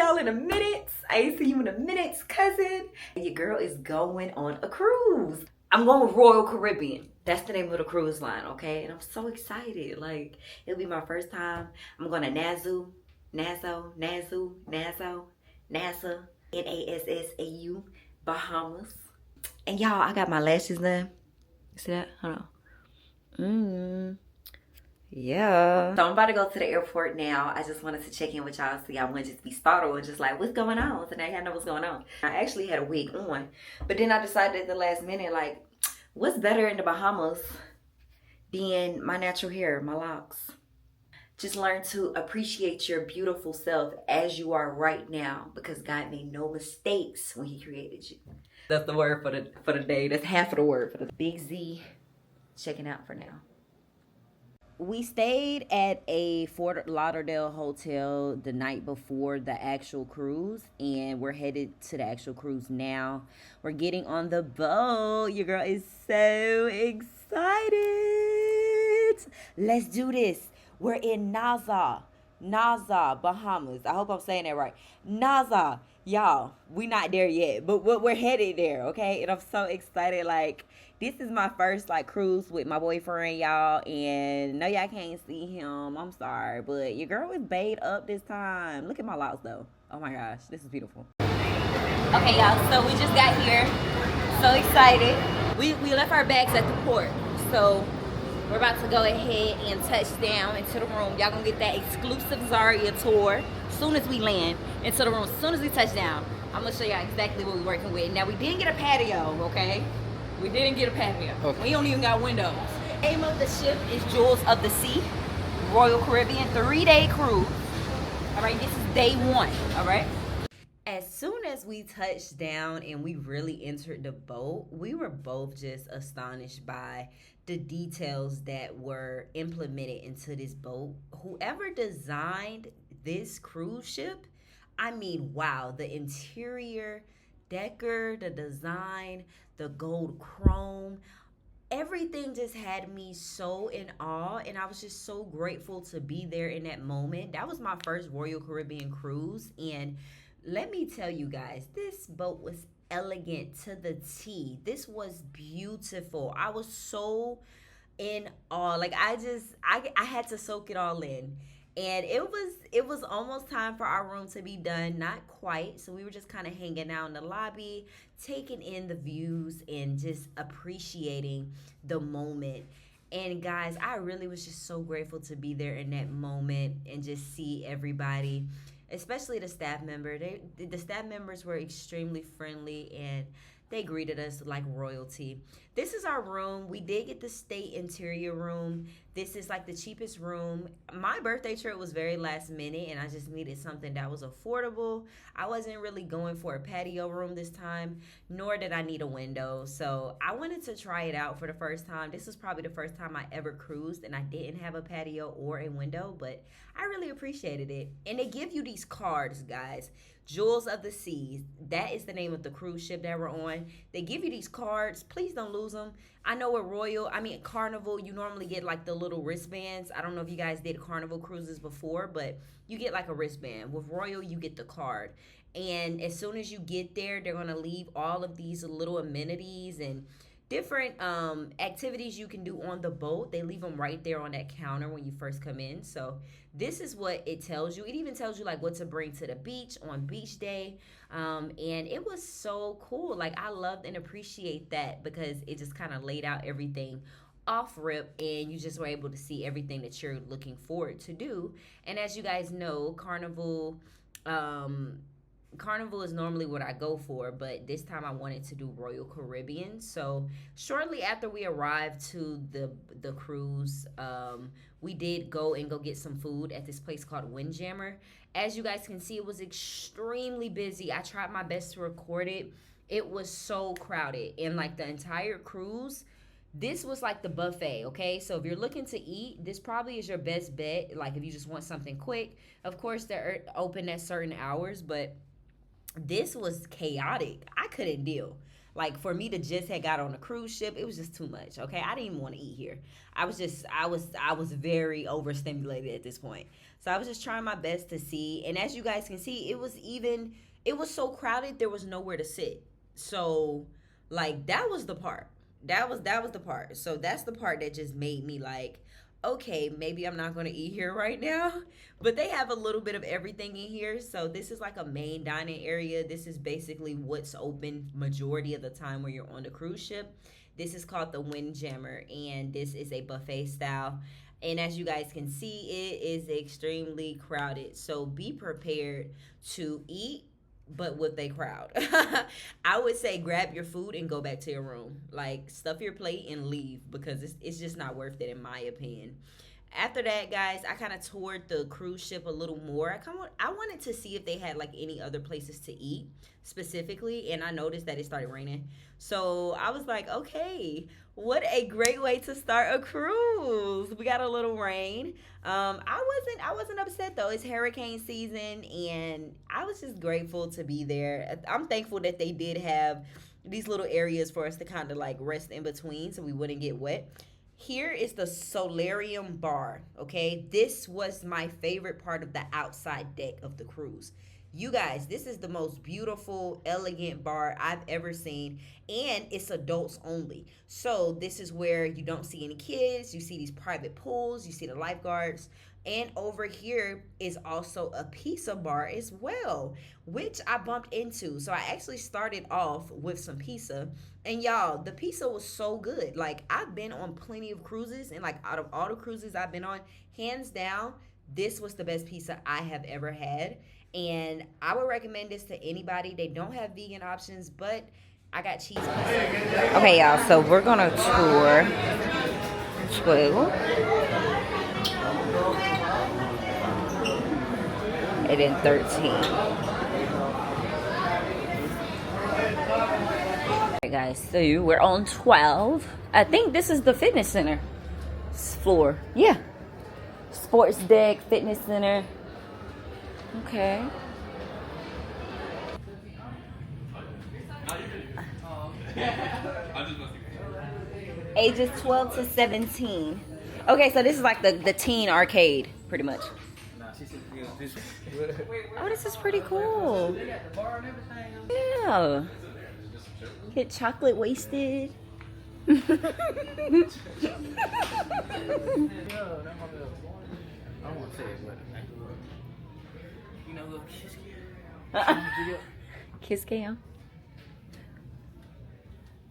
y'all in a minute. I ain't seen you in a minute, cousin. Your girl is going on a cruise. I'm going with Royal Caribbean. That's the name of the cruise line, okay? And I'm so excited. Like, it'll be my first time. I'm going to Nassau, Nassau, Bahamas. And y'all, I got my lashes done. You see that? Hold on. Yeah. So I'm about to go to the airport now. I just wanted to check in with y'all so y'all wouldn't just be startled and just like, what's going on? So now y'all know what's going on. I actually had a wig on, but then I decided at the last minute, like, what's better in the Bahamas than my natural hair, my locks? Just learn to appreciate your beautiful self as you are right now, because God made no mistakes when he created you. That's the word for the day. That's half of the word for the Big Z. Checking out for now. We stayed at a Fort Lauderdale hotel the night before the actual cruise, and we're headed to the actual cruise now. We're getting on the boat. Your girl is so excited. Let's do this. We're in Nassau, Bahamas. I hope I'm saying that right. Nassau. Y'all, we not there yet, but we're headed there, okay? And I'm so excited. Like, this is my first like cruise with my boyfriend, y'all, and no, y'all can't see him. I'm sorry, but your girl is bayed up this time. Look at my locks though. Oh my gosh, this is beautiful. Okay, y'all, so we just got here. So excited. We left our bags at the port, so we're about to go ahead and touch down into the room. Y'all gonna get that exclusive Zaria tour as soon as we land into the room. As soon as we touch down, I'm gonna show y'all exactly what we're working with. Now, we didn't get a patio, okay? We didn't get a patio. Okay. We don't even got windows. The name of the ship is Jewels of the Sea, Royal Caribbean, 3-day cruise. All right, this is day one, all right? As soon as we touched down and we really entered the boat, we were both just astonished by the details that were implemented into this boat. Whoever designed this cruise ship, I mean, wow, the interior decor, the design, the gold chrome, everything just had me so in awe, and I was just so grateful to be there in that moment. That was my first Royal Caribbean cruise, and let me tell you guys, this boat was elegant to the T. This was beautiful. I was so in awe. Like, I had to soak it all in. And it was almost time for our room to be done. Not quite. So we were just kind of hanging out in the lobby, taking in the views and just appreciating the moment. And guys, I really was just so grateful to be there in that moment and just see everybody, especially the staff member. The staff members were extremely friendly and they greeted us like royalty. This is our room. We did get the state interior room. This is like the cheapest room. My birthday trip was very last minute and I just needed something that was affordable. I wasn't really going for a patio room this time, nor did I need a window. So I wanted to try it out for the first time. This was probably the first time I ever cruised and I didn't have a patio or a window, but I really appreciated it. And they give you these cards, guys. Jewels of the Seas. That is the name of the cruise ship that we're on. They give you these cards. Please don't lose them. I know at Carnival, you normally get like the little wristbands. I don't know if you guys did Carnival cruises before, but you get like a wristband. With Royal, you get the card. And as soon as you get there, they're going to leave all of these little amenities and different activities you can do on the boat. They leave them right there on that counter when you first come in. So this is what it tells you. It even tells you like what to bring to the beach on beach day. And it was so cool. Like, I loved and appreciate that because it just kind of laid out everything off rip and you just were able to see everything that you're looking forward to do. And as you guys know, Carnival is normally what I go for, but this time I wanted to do Royal Caribbean. So shortly after we arrived to the cruise, we did go get some food at this place called Windjammer. As you guys can see, it was extremely busy. I tried my best to record it. It was so crowded, and like the entire cruise, this was like the buffet, okay? So if you're looking to eat, this probably is your best bet. Like, if you just want something quick, of course they're open at certain hours, but this was chaotic. I couldn't deal. Like, for me to just had got on a cruise ship, it was just too much, okay? I didn't even want to eat here. I was very overstimulated at this point. So I was just trying my best to see. And as you guys can see, it was so crowded, there was nowhere to sit. So like that was the part. That was the part. So that's the part that just made me like, okay, maybe I'm not gonna eat here right now. But they have a little bit of everything in here. So this is like a main dining area. This is basically what's open majority of the time when you're on the cruise ship. This is called the Windjammer, and this is a buffet style. And as you guys can see, it is extremely crowded. So be prepared to eat, but with a crowd. I would say grab your food and go back to your room. Like, stuff your plate and leave, because it's just not worth it, in my opinion. After that, guys, I kind of toured the cruise ship a little more. I wanted to see if they had like any other places to eat specifically, and I noticed that it started raining. So I was like, okay, what a great way to start a cruise. We got a little rain. I wasn't upset though. It's hurricane season, and I was just grateful to be there. I'm thankful that they did have these little areas for us to kind of like rest in between so we wouldn't get wet. Here is the solarium bar, okay? This was my favorite part of the outside deck of the cruise. You guys, this is the most beautiful, elegant bar I've ever seen, and it's adults only. So this is where you don't see any kids. You see these private pools. You see the lifeguards. And over here is also a pizza bar as well, which I bumped into. So I actually started off with some pizza. And y'all, the pizza was so good. Like, I've been on plenty of cruises, and like out of all the cruises I've been on, hands down, this was the best pizza I have ever had. And I would recommend this to anybody. They don't have vegan options, but I got cheese pizza. Okay, y'all, so we're gonna tour 12. And then 13. Alright guys, so we're on 12. I think this is the fitness center floor. Yeah. Sports deck, fitness center. Okay. Ages 12 to 17. Okay, so this is like the teen arcade, pretty much. Oh, this is pretty cool. Yeah. Get chocolate wasted. I don't want to say it, but you know, little Kiss cam.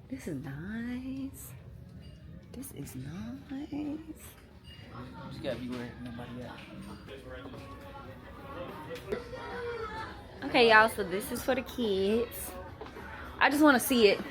This is nice. This is nice. You gotta be where nobody at. Okay, y'all, so this is for the kids. I just want to see it.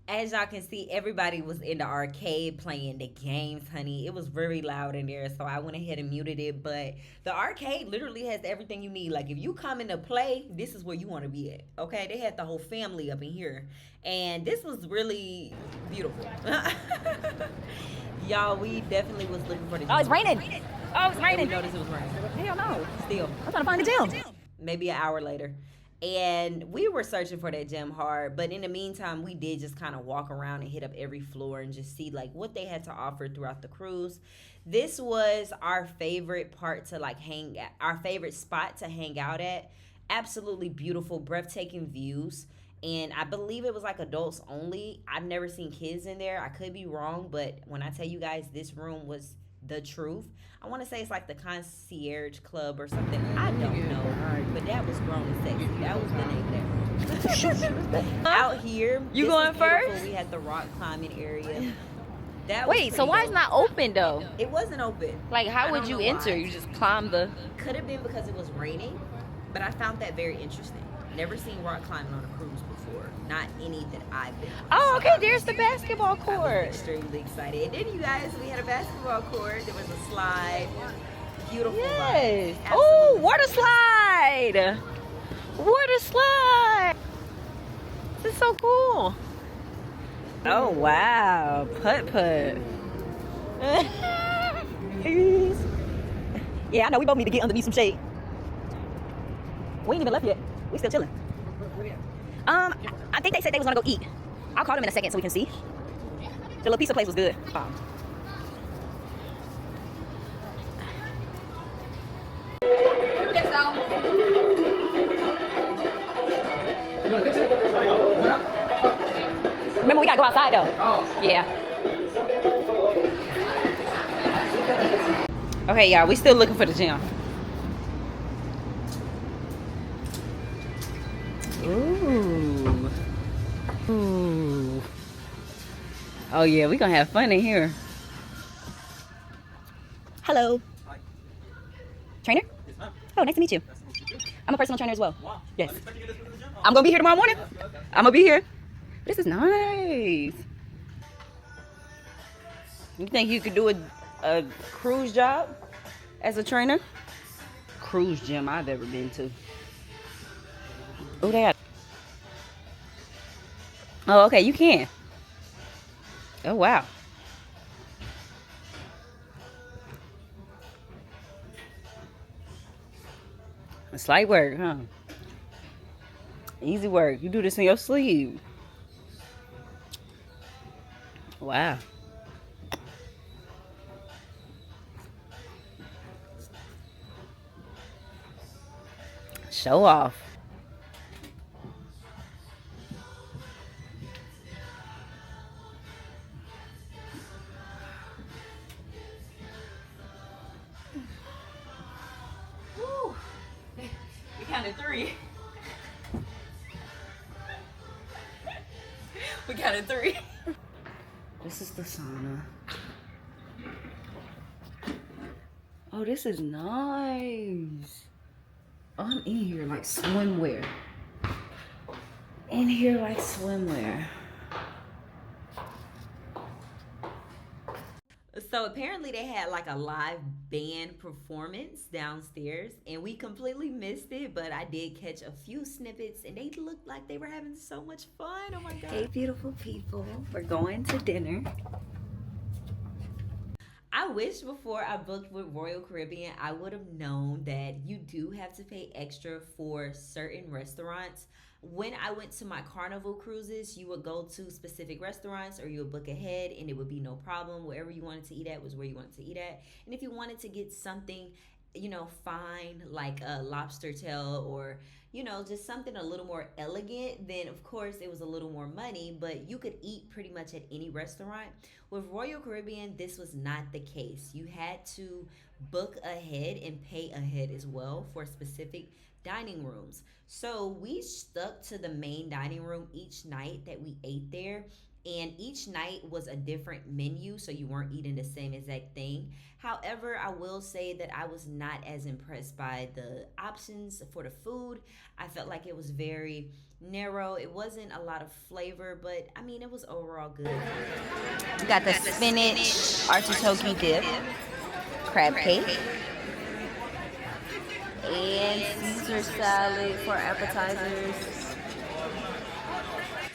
As y'all can see, everybody was in the arcade playing the games, honey. It was very loud in there, so I went ahead and muted it. But the arcade literally has everything you need. Like, if you come in to play, this is where you want to be at, okay? They had the whole family up in here. And this was really beautiful. Y'all, we definitely was looking for the gym. Oh, it's raining. Oh, it's raining. We noticed it was raining. Hell no. Still. I'm trying to find the gym. Maybe an hour later. And we were searching for that gym hard, but in the meantime, we did just kind of walk around and hit up every floor and just see like what they had to offer throughout the cruise. This was our favorite part to like our favorite spot to hang out at. Absolutely beautiful, breathtaking views. And I believe it was like adults only. I've never seen kids in there. I could be wrong, but when I tell you guys this room was the truth. I want to say it's like the concierge club or something. I don't know, but that was grown and sexy. That was the name there. Out here, You going first? We had the rock climbing area. That Wait, so why it's not open though? It wasn't open. Like, I how would don't you know enter? why. You just climb the. Could have been because it was raining, but I found that very interesting. Never seen rock climbing on a cruise before. Not any that I've been on. Oh, okay. There's the basketball I was court. extremely excited. And then you guys, we had a basketball court. There was a slide. Beautiful. Yes. Vibes. Oh, Absolutely. water slide. Water slide. This is so cool. Oh wow, putt. Yeah, I know. We both need to get underneath some shade. We ain't even left yet. We still chilling. I think they said they was gonna go eat. I'll call them in a second so we can see. The little pizza place was good. Remember, we gotta go outside though. Oh. Yeah. Okay, y'all, we still looking for the gym. Ooh. Ooh. Oh yeah, we gonna have fun in here. Hello. Hi. Trainer? Yes, ma'am. Oh, nice to meet you. Nice to meet you too. I'm a personal trainer as well. Wow. Yes. Unexpected you guys go to the gym? I'm gonna be here tomorrow morning. Okay, okay. I'm gonna be here. This is nice. You think you could do a cruise job as a trainer? Cruise gym I've ever been to. Oh, that. Oh, okay, you can. Oh, wow. It's light work, huh? Easy work. You do this in your sleep. Wow. Show off. Woo. We counted 3. We counted 3. This is the sauna. Oh, this is nice. Oh, I'm in here like swimwear. In here like swimwear. So apparently they had like a live band performance downstairs and we completely missed it, but I did catch a few snippets and they looked like they were having so much fun. Oh my God. Hey, beautiful people. We're going to dinner. I wish before I booked with Royal Caribbean, I would have known that you do have to pay extra for certain restaurants. When I went to my Carnival cruises, you would go to specific restaurants or you would book ahead and it would be no problem. Wherever you wanted to eat at was where you wanted to eat at. And if you wanted to get something, fine, like a lobster tail or, just something a little more elegant, then of course it was a little more money, but you could eat pretty much at any restaurant. With Royal Caribbean, this was not the case. You had to book ahead and pay ahead as well for specific dining rooms. So we stuck to the main dining room each night that we ate there. And each night was a different menu, so you weren't eating the same exact thing. However, I will say that I was not as impressed by the options for the food. I felt like it was very narrow. It wasn't a lot of flavor, but I mean, it was overall good. We got the spinach artichoke dip, crab cake, and Caesar salad for appetizers.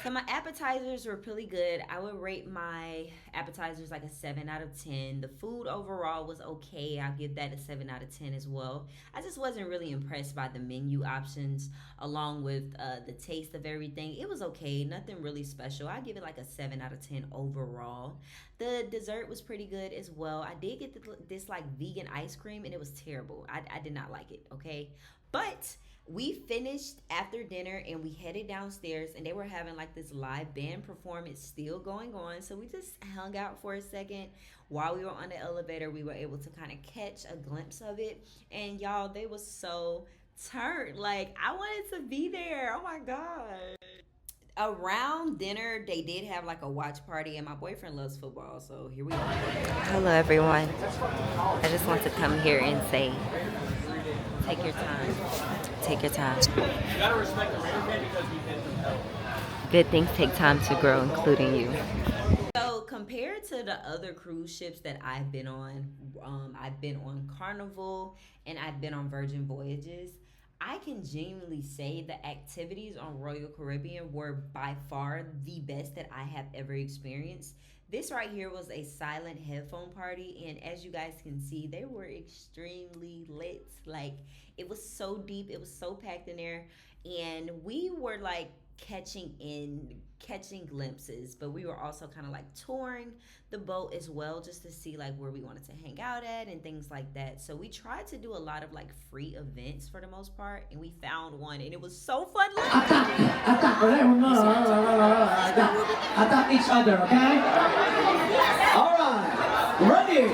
So my appetizers were pretty good. I would rate my appetizers like a 7 out of 10. The food overall was okay. I'll give that a 7 out of 10 as well. I just wasn't really impressed by the menu options along with the taste of everything. It was okay. Nothing really special. I give it like a 7 out of 10 overall. The dessert was pretty good as well. I did get this like vegan ice cream and it was terrible. I did not like it, okay? But we finished after dinner and we headed downstairs and they were having like this live band performance still going on. So we just hung out for a second. While we were on the elevator, we were able to kind of catch a glimpse of it. And y'all, they was so turned. Like, I wanted to be there. Oh my God. Around dinner, they did have like a watch party, and my boyfriend loves football, so here we are. Hello, everyone. I just want to come here and say, take your time. Take your time. You gotta respect the Raider because we did some help. Good things take time to grow, including you. So compared to the other cruise ships that I've been on Carnival and I've been on Virgin Voyages, I can genuinely say the activities on Royal Caribbean were by far the best that I have ever experienced. This right here was a silent headphone party, and as you guys can see, they were extremely lit. Like, it was so deep, it was so packed in there, and we were like catching glimpses, but we were also kind of like touring the boat as well, just to see like where we wanted to hang out at and things like that. So we tried to do a lot of like free events for the most part, and we found one, and it was so fun. Attack, attack each other, okay? Alright, ready?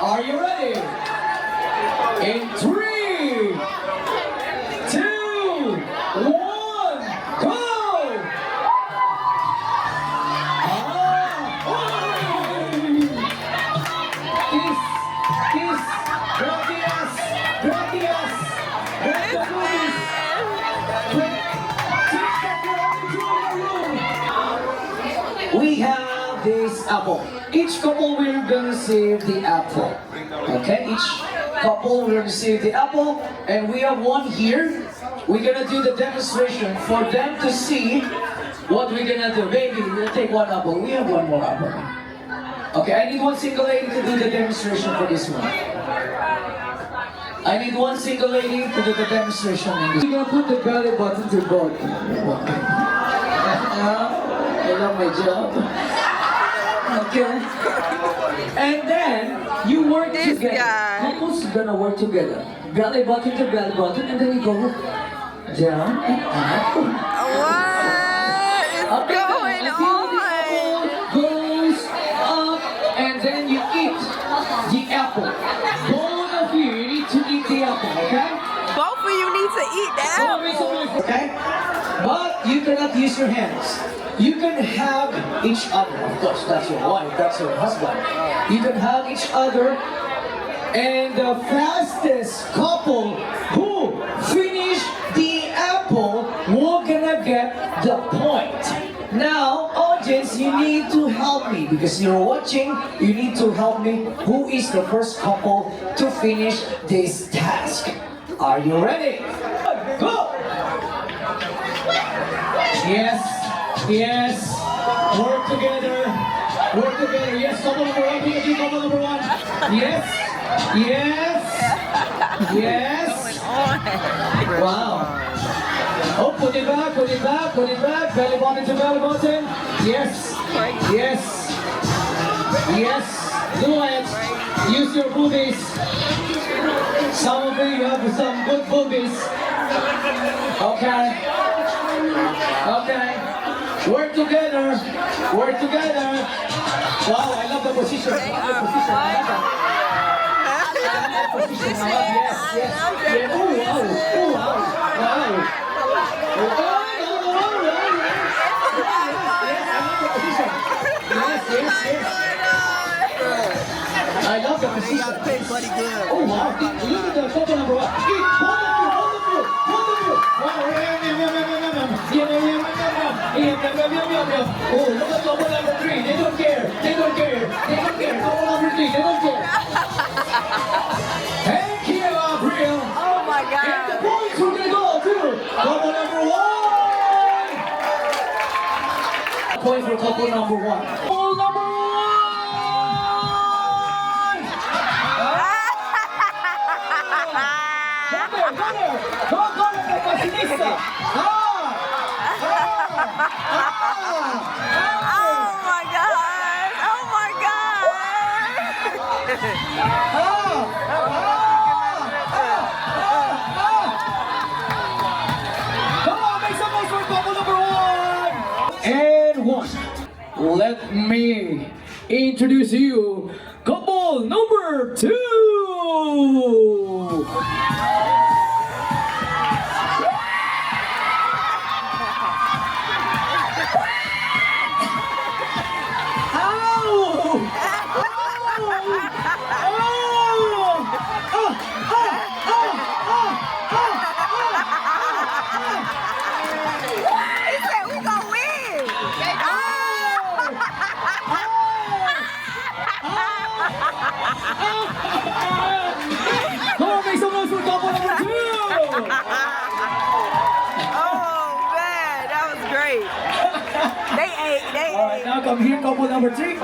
Are you ready? In 3, 2, 1, go! Kiss, gracias, gracias, gracias. We have this apple. Each couple will receive the apple. Okay, each couple will receive the apple, and we have one here. We're gonna do the demonstration for them to see what we're gonna do. Baby, we'll take one apple. We have one more apple. Okay, I need one single lady to do the demonstration for this one. I need one single lady to do the demonstration. We're gonna put the belly button to both. I love my job. Okay. And then you work This together. guy. Couples gonna work together. Belly button to belly button, and then you go down and up. What is going on? Goes up, and then you eat the apple. Both of you need to eat the apple, okay? Both of you need to eat the apple. Okay? But you cannot use your hands. You can hug each other. Of course, that's your wife, that's your husband. You can hug each other. And the fastest couple who finish the apple, we're gonna get the point. Now, audience, you need to help me because you're watching. You need to help me. Who is the first couple to finish this task? Are you ready? Go! Yes, yes. Work together. Work together. Yes, couple number one. Please do couple number one. Yes, yes, yes. Wow. Oh, put it back, put it back, put it back. Belly button to belly button. Yes, yes, yes. Do it. Use your boobies. Some of you have some good boobies. Okay. Okay. Work together. Work together. Wow, I love the position. I love the position. I love that. I love the position. I love, yes, yes. Yeah. Oh, wow. Oh, wow. Wow. Yes, yes, yes. I love the position. Oh, wow. Look at the couple number one. Eat. Wonderful. Wow. Oh, look at couple number three. They don't care. They don't care. They don't care. Couple number three. They don't care. Thank you, April. Oh my And the God. points we're gonna go to couple number one. Point for couple number one. Couple number one. Go there. Go there, Pasinista. Oh my God. Oh my Come on, make some noise for couple number one. And one. Let me introduce you, couple number two. He said we gonna win. Come on, make some noise for couple number two. Oh man, that was great. They All right, now come here, couple number 3.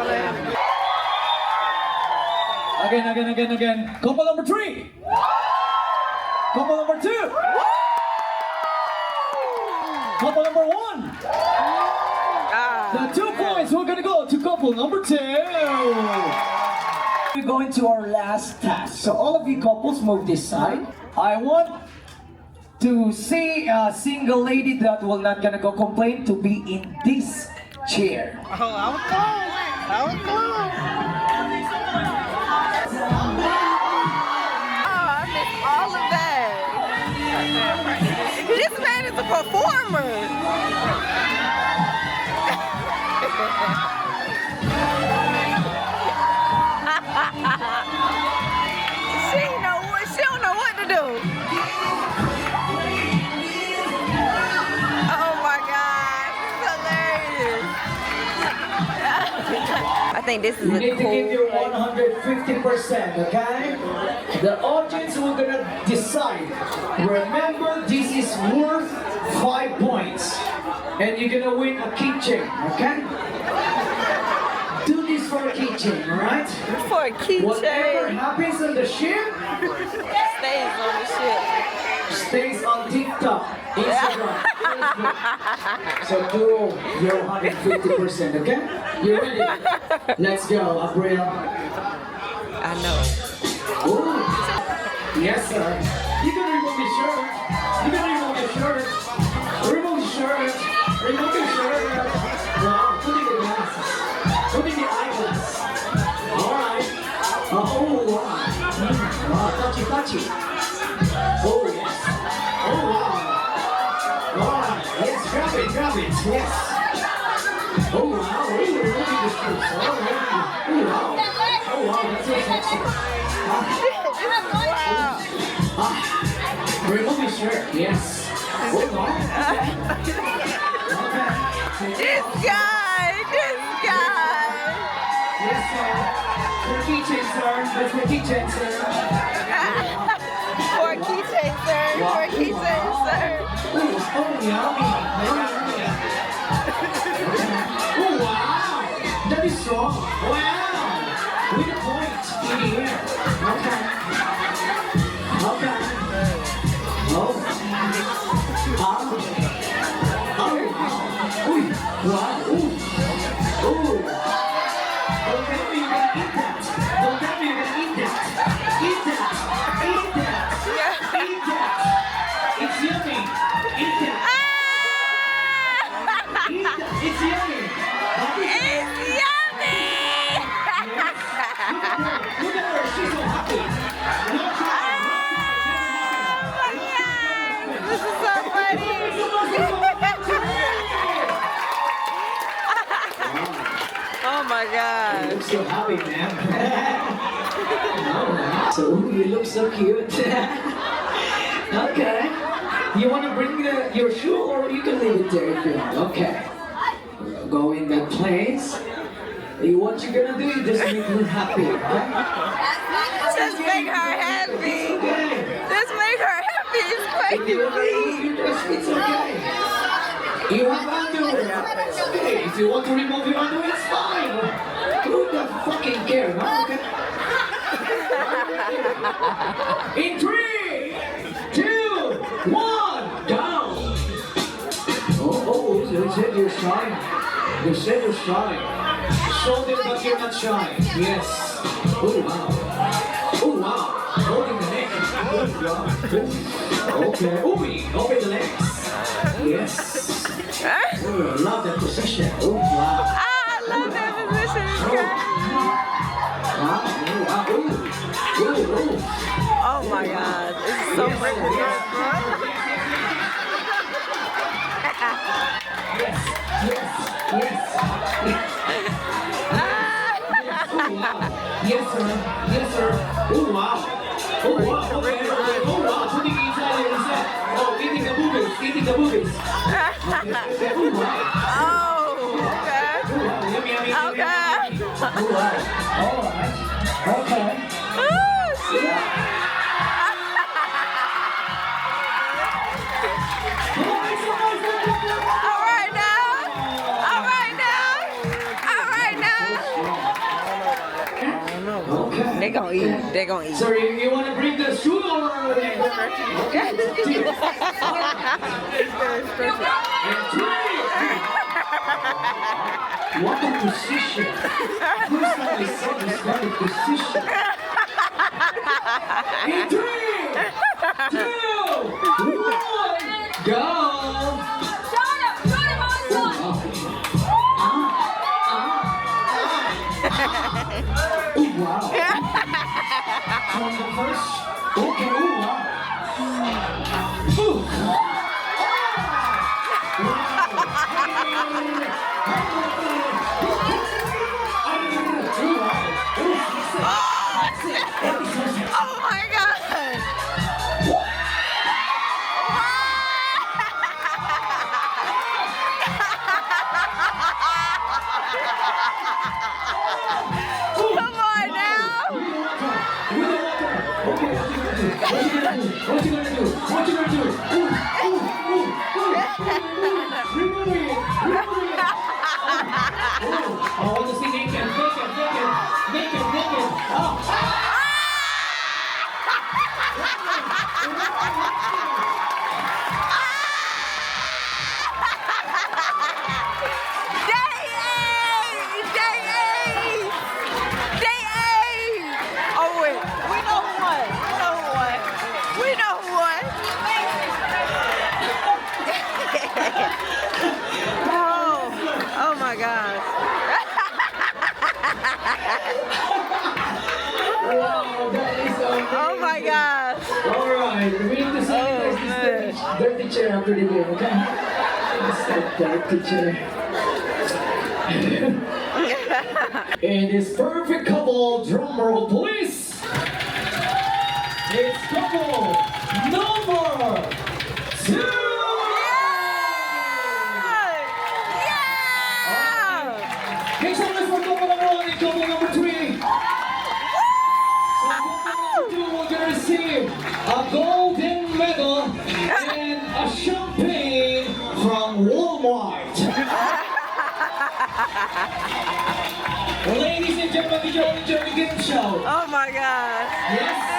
Again. Couple number 3. Couple number 2. Couple number 1. The 2 points, we're gonna go to couple number 2. We're going to our last task. So all of you couples move this side. I want to see a single lady that will not gonna go complain to be in this chair. Oh, I was close. Oh, I missed all of that. This man is a performer. She don't know what to do. Oh my God, this is hilarious. I think this is You a need to cool. give your 150%, okay? The audience will gonna decide. Remember, this is worth 5 points. And you're gonna win a keychain, okay? Do this for a keychain, alright? For a Whatever keychain. happens on the ship, Stays on the ship. stays on TikTok, Instagram, Facebook. So do your 150%, okay? You ready? Let's go, April. I know. Ooh. Yes, sir. You can remove your shirt. You can remove your shirt. Remove your shirt. Remove your shirt. Wow, put in the glasses. Put in the eyeglass. All right. Oh, wow. Wow, touchy. Oh, yes. Oh, wow. All right. Yes, grab it. Yes. Oh, wow. Oh, look at this place. Oh, wow. Oh, wow, that's so sexy. Remove your shirt, yes. Hold on. Okay. This guy. Yes, sir. For keychain, sir. That's for keychain, sir. For a keychain, sir. For a keychain, sir. Ooh, oh, yummy. Oh, wow. That is strong. Wow. With a point in the air. Okay. Oh. Wow. Ooh. Don't tell me you're gonna eat that. Eat that. It's yummy. Eat that. It's yummy. It's yummy. Look at her. She's so happy. This is so funny. Oh my God. You look so happy, man. Alright. So you look so cute. Okay. You want to bring your shoe, or you can leave it there if you want. Okay. Go in that place. What you're gonna do is just make her happy, right? Just make her happy. Okay. Just make her happy. It's If crazy. you want to remove your dress, it's okay. You have underwear. It's okay. If you want to remove your underwear, it's fine. Who the fucking care, huh? Okay. In 3, 2, 1, down. Oh, you said you're shy. You said you're shy. Show them that you're not shy. Yes. Oh, wow. Holding the neck. Oh, wow. Okay. Open the legs. Yes. Oh, I love that position. Oh, wow. I love that position. It's crazy. Wow. Oh my God. This is so freaking good. Yes, sir. Oh, wow. Okay. Oh, wow. Putting it inside. Oh, eating the boobies. Oh, wow. Oh, okay. Yummy. Okay. Oh, wow. All right. Okay. Oh, shit. They gonna eat. They gonna eat. So you want to bring the shoe or? Okay. What a position! First time I saw this kind of position. In 3, 2, 1, go! Oh wow! From the first, okay, oh wow! Ooh. Oh my god! Come on now! What you gonna do? What you gonna do? Remove it! I want to see naked. Oh. Oh wait, we know who won. We know who won. Oh my gosh. Wow, that is amazing. Oh my gosh. Alright, we need to see this dirty chair after the game, okay? It's that dirty chair. And this perfect couple, drum roll please! It's couple number 2! Make some noise for couple number 1 and couple number 3! So couple number 2 will gonna receive a golden medal and a champagne from Walmart. Ladies and gentlemen, did you all enjoy the game show? Oh my gosh. Yes.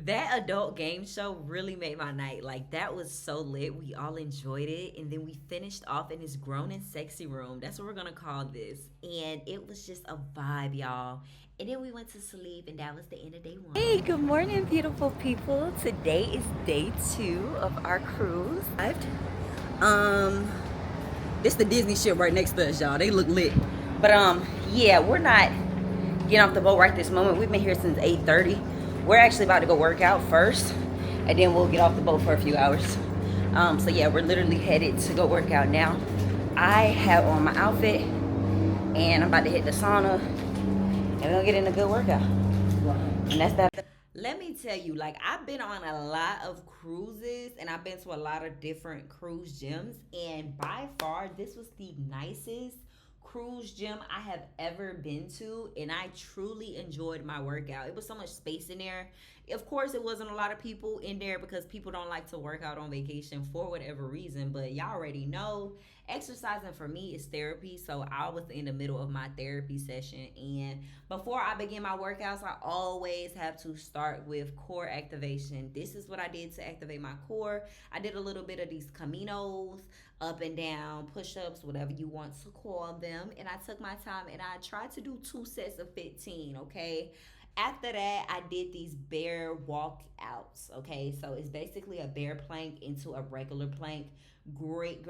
That adult game show really made my night. Like, that was so lit. We all enjoyed it. And then we finished off in this grown and sexy room. That's what we're going to call this. And it was just a vibe, y'all. And then we went to sleep, and that was the end of day 1. Hey, good morning, beautiful people. Today is day 2 of our cruise. This the Disney ship right next to us, y'all. They look lit. But yeah, we're not getting off the boat right this moment. We've been here since 8:30. We're actually about to go work out first, and then we'll get off the boat for a few hours. So yeah, we're literally headed to go work out now. I have on my outfit, and I'm about to hit the sauna, and we're gonna get in a good workout. And that's that. Let me tell you, like, I've been on a lot of cruises and I've been to a lot of different cruise gyms, and by far this was the nicest cruise gym I have ever been to, and I truly enjoyed my workout. It was so much space in there. Of course, it wasn't a lot of people in there because people don't like to work out on vacation for whatever reason, but y'all already know exercising for me is therapy. So I was in the middle of my therapy session, and before I begin my workouts, I always have to start with core activation. This is what I did to activate my core. I did a little bit of these caminos, up and down, push-ups, whatever you want to call them, and I took my time and I tried to do 2 sets of 15. Okay, after that, I did these bear walkouts. Okay, so it's basically a bear plank into a regular plank. Great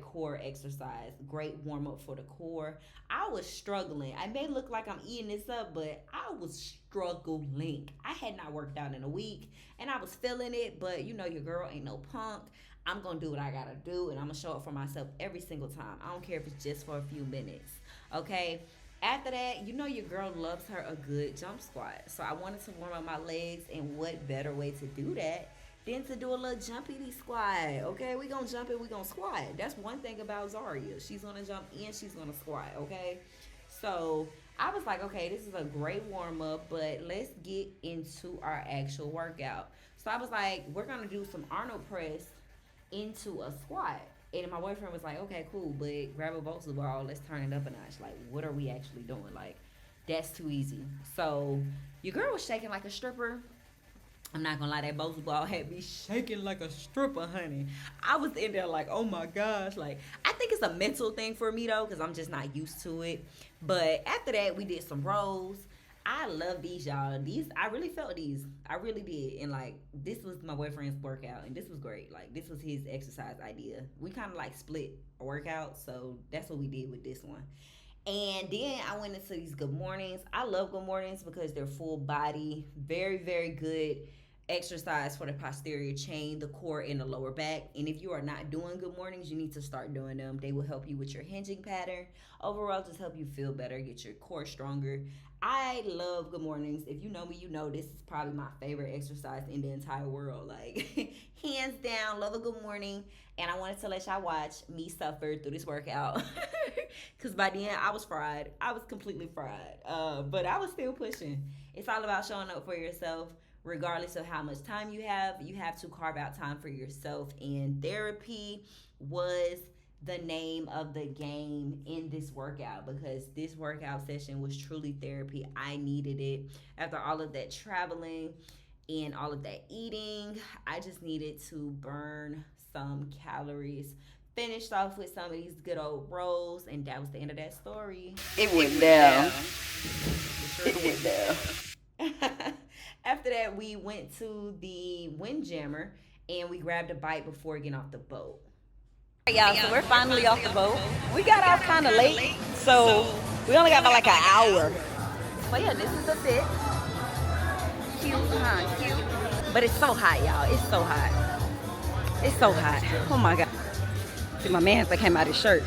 core exercise. Great warm up for the core. I was struggling. I may look like I'm eating this up, but I was struggling. I had not worked out in a week and I was feeling it, but you know, your girl ain't no punk. I'm gonna do what I gotta do, and I'm gonna show up for myself every single time. I don't care if it's just for a few minutes. Okay. After that, you know your girl loves her a good jump squat. So I wanted to warm up my legs, and what better way to do that than to do a little jumpity squat. Okay, we gonna jump and we gonna squat. That's one thing about Zaria. She's gonna jump and she's gonna squat. Okay, so I was like, okay, this is a great warm up, but let's get into our actual workout. So I was like, we're gonna do some Arnold press into a squat. And my boyfriend was like, okay, cool, but grab a Volkswagen ball, let's turn it up a notch. Like, what are we actually doing? Like, That's too easy. So your girl was shaking like a stripper. I'm not gonna lie, that boat ball had me shaking like a stripper, honey. I was in there like, oh my gosh. Like, I think it's a mental thing for me though, because I'm just not used to it. But after that, we did some rolls. I love these, y'all. These, I really felt these. I really did. And like, this was my boyfriend's workout, and this was great. Like, this was his exercise idea. We kind of like split a workout, so that's what we did with this one. And then I went into these good mornings. I love good mornings because they're full body, very, very good exercise for the posterior chain, the core, and the lower back. And if you are not doing good mornings, you need to start doing them. They will help you with your hinging pattern. Overall, just help you feel better, get your core stronger. I love good mornings. If you know me, you know this is probably my favorite exercise in the entire world. Like, hands down, love a good morning. And I wanted to let y'all watch me suffer through this workout. Because by the end, I was fried. I was completely fried. But I was still pushing. It's all about showing up for yourself. Regardless of how much time you have to carve out time for yourself. And therapy was the name of the game in this workout, because this workout session was truly therapy. I needed it after all of that traveling and all of that eating. I just needed to burn some calories. Finished off with some of these good old rolls, and that was the end of that story. It went down. It went down. After that, we went to the Windjammer and we grabbed a bite before getting off the boat. Y'all, so we're finally off the boat. We got off kind of late, so we only got about like an hour. But yeah, this is the fit. Cute, huh? Cute. But it's so hot, y'all. It's so hot. It's so hot. Oh my God. See, my man's that came out his shirt.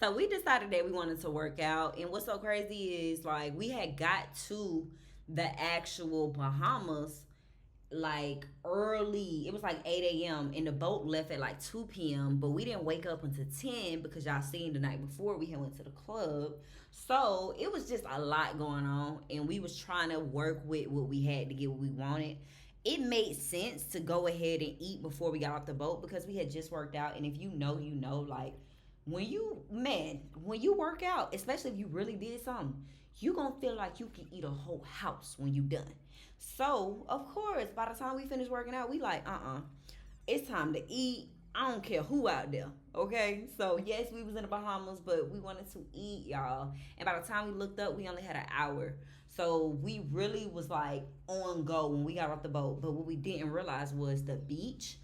So we decided that we wanted to work out. And what's so crazy is, like, we had got to the actual Bahamas like early. It was like 8 a.m. and the boat left at like 2 p.m. But we didn't wake up until 10 because y'all seen the night before we had went to the club. So it was just a lot going on, and we was trying to work with what we had to get what we wanted. It made sense to go ahead and eat before we got off the boat because we had just worked out. And if you know, you know, like when you work out, especially if you really did something, you gonna feel like you can eat a whole house when you done. So of course, by the time we finish working out, we like, it's time to eat. I don't care who out there, okay? So yes, we was in the Bahamas, but we wanted to eat, y'all. And by the time we looked up, we only had an hour. So we really was like on go when we got off the boat. But what we didn't realize was the beach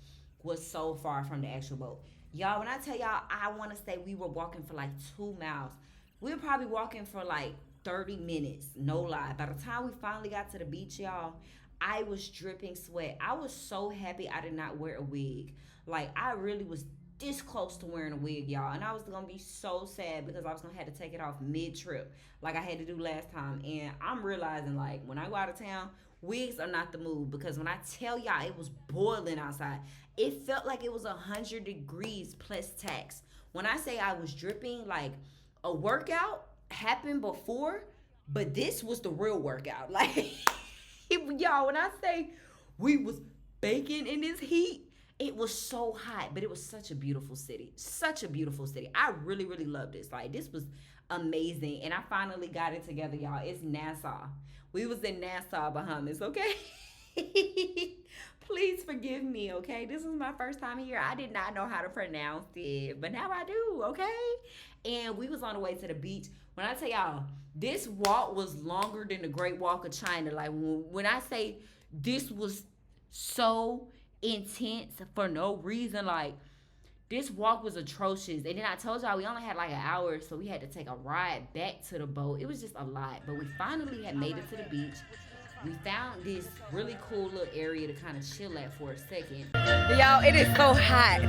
was so far from the actual boat. Y'all, when I tell y'all, I want to say we were walking for like 2 miles. We were probably walking for like 30 minutes, no lie. By the time we finally got to the beach, y'all, I was dripping sweat. I was so happy I did not wear a wig. Like, I really was this close to wearing a wig, y'all. And I was going to be so sad because I was going to have to take it off mid-trip like I had to do last time. And I'm realizing, like, when I go out of town, wigs are not the move, because when I tell y'all it was boiling outside, it felt like it was 100 degrees plus tax. When I say I was dripping, like, a workout happened before, but this was the real workout. Like, y'all, when I say we was baking in this heat, it was so hot, but it was such a beautiful city. Such a beautiful city. I really, really love this. Like, this was amazing. And I finally got it together, y'all. It's Nassau. We was in Nassau, Bahamas, okay? Please forgive me, okay? This was my first time here. I did not know how to pronounce it, but now I do, okay? And we was on the way to the beach. When I tell y'all, this walk was longer than the Great Walk of China. Like, when I say this was so intense for no reason, like, this walk was atrocious. And then I told y'all we only had like an hour, so we had to take a ride back to the boat. It was just a lot, but we finally had made it to the beach. We found this really cool little area to kind of chill at for a second. Y'all, it is so hot.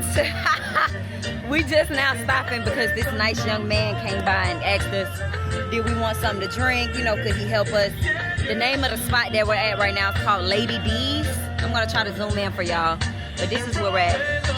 We just now stopping because this nice young man came by and asked us, did we want something to drink? You know, could he help us? The name of the spot that we're at right now is called Lady D's. I'm going to try to zoom in for y'all, but this is where we're at.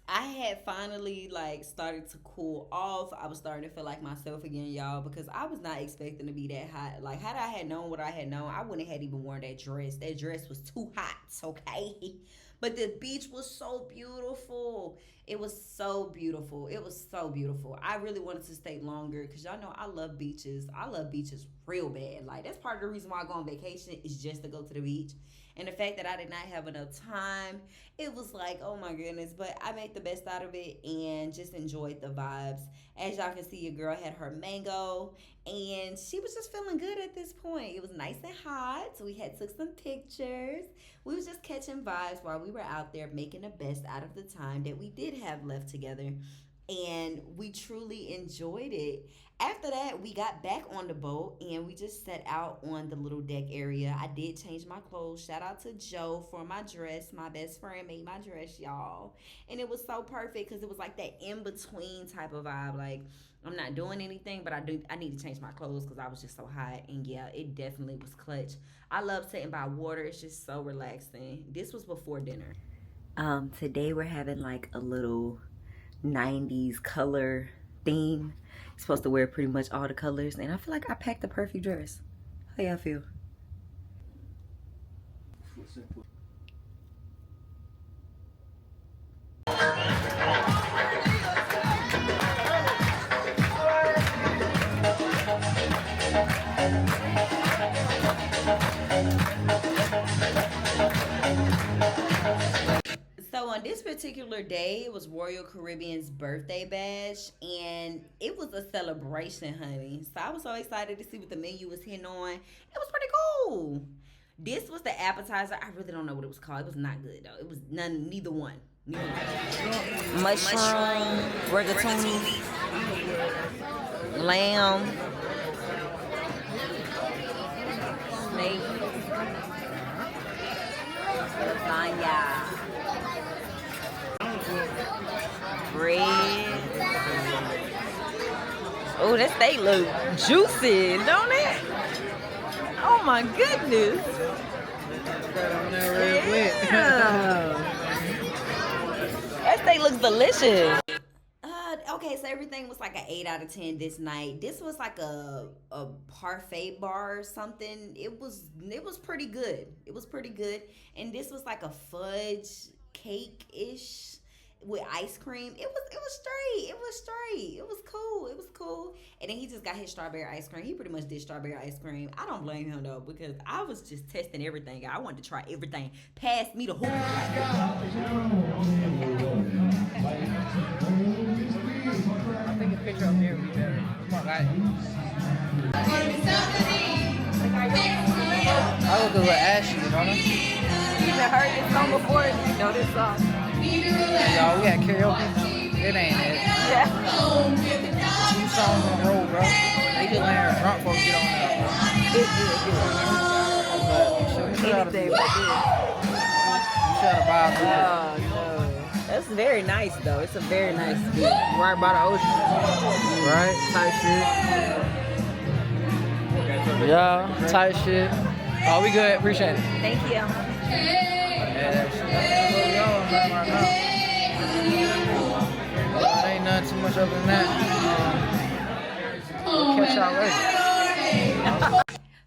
I had finally like started to cool off, I was starting to feel like myself again, y'all, because I was not expecting to be that hot. Like, had I had known what I had known, I wouldn't have even worn that dress. That dress was too hot, okay? But the beach was so beautiful. It was so beautiful. It was so beautiful. I really wanted to stay longer because y'all know I love beaches. I love beaches real bad. Like, that's part of the reason why I go on vacation is just to go to the beach. And the fact that I did not have enough time, it was like, oh my goodness. But I made the best out of it and just enjoyed the vibes. As y'all can see, your girl had her mango and she was just feeling good at this point. It was nice and hot, so we had took some pictures. We was just catching vibes while we were out there making the best out of the time that we did have left together. And we truly enjoyed it. After that, we got back on the boat and we just set out on the little deck area. I did change my clothes. Shout out to Joe for my dress. My best friend made my dress, y'all. And it was so perfect because it was like that in-between type of vibe. Like, I'm not doing anything, but I need to change my clothes because I was just so hot. And yeah, it definitely was clutch. I love sitting by water. It's just so relaxing. This was before dinner. Today we're having like a little 90s color theme. Supposed to wear pretty much all the colors, and I feel like I packed the perfect dress. How y'all feel? So on this particular day, it was Royal Caribbean's birthday bash, and it was a celebration, honey. So I was so excited to see what the menu was hitting on. It was pretty cool. This was the appetizer. I really don't know what it was called. It was not good though. It was neither one. Mushroom, rigatoni, lamb, snake, lasagna, bread. Oh, that steak look juicy, don't it? Oh my goodness. Yeah. That steak looks delicious. Okay, so everything was like an 8 out of 10 this night. This was like a parfait bar or something. It was pretty good. It was pretty good. And this was like a fudge cake-ish with ice cream. It was straight. It was straight. It was cool. It was cool. And then he just got his strawberry ice cream. He pretty much did strawberry ice cream. I don't blame him though, because I was just testing everything. I wanted to try everything. Pass me the hoop. I think a picture up there would be better. Come on, guys. I look a little ashy, you know? You even heard this song before? You know this song? Y'all, we had karaoke. It ain't it. Yeah. 2 songs in a row, bro. They just let her drunk folks get on there. But shout out to Anything you. but this. Shout out to Oh, no. That's very nice, though. It's a very nice beach. right by the ocean. Right? Type shit. Yeah, type shit. Oh, we good. Appreciate it. Thank you. Yeah, ain't nothing too much other than that. We'll catch y'all later.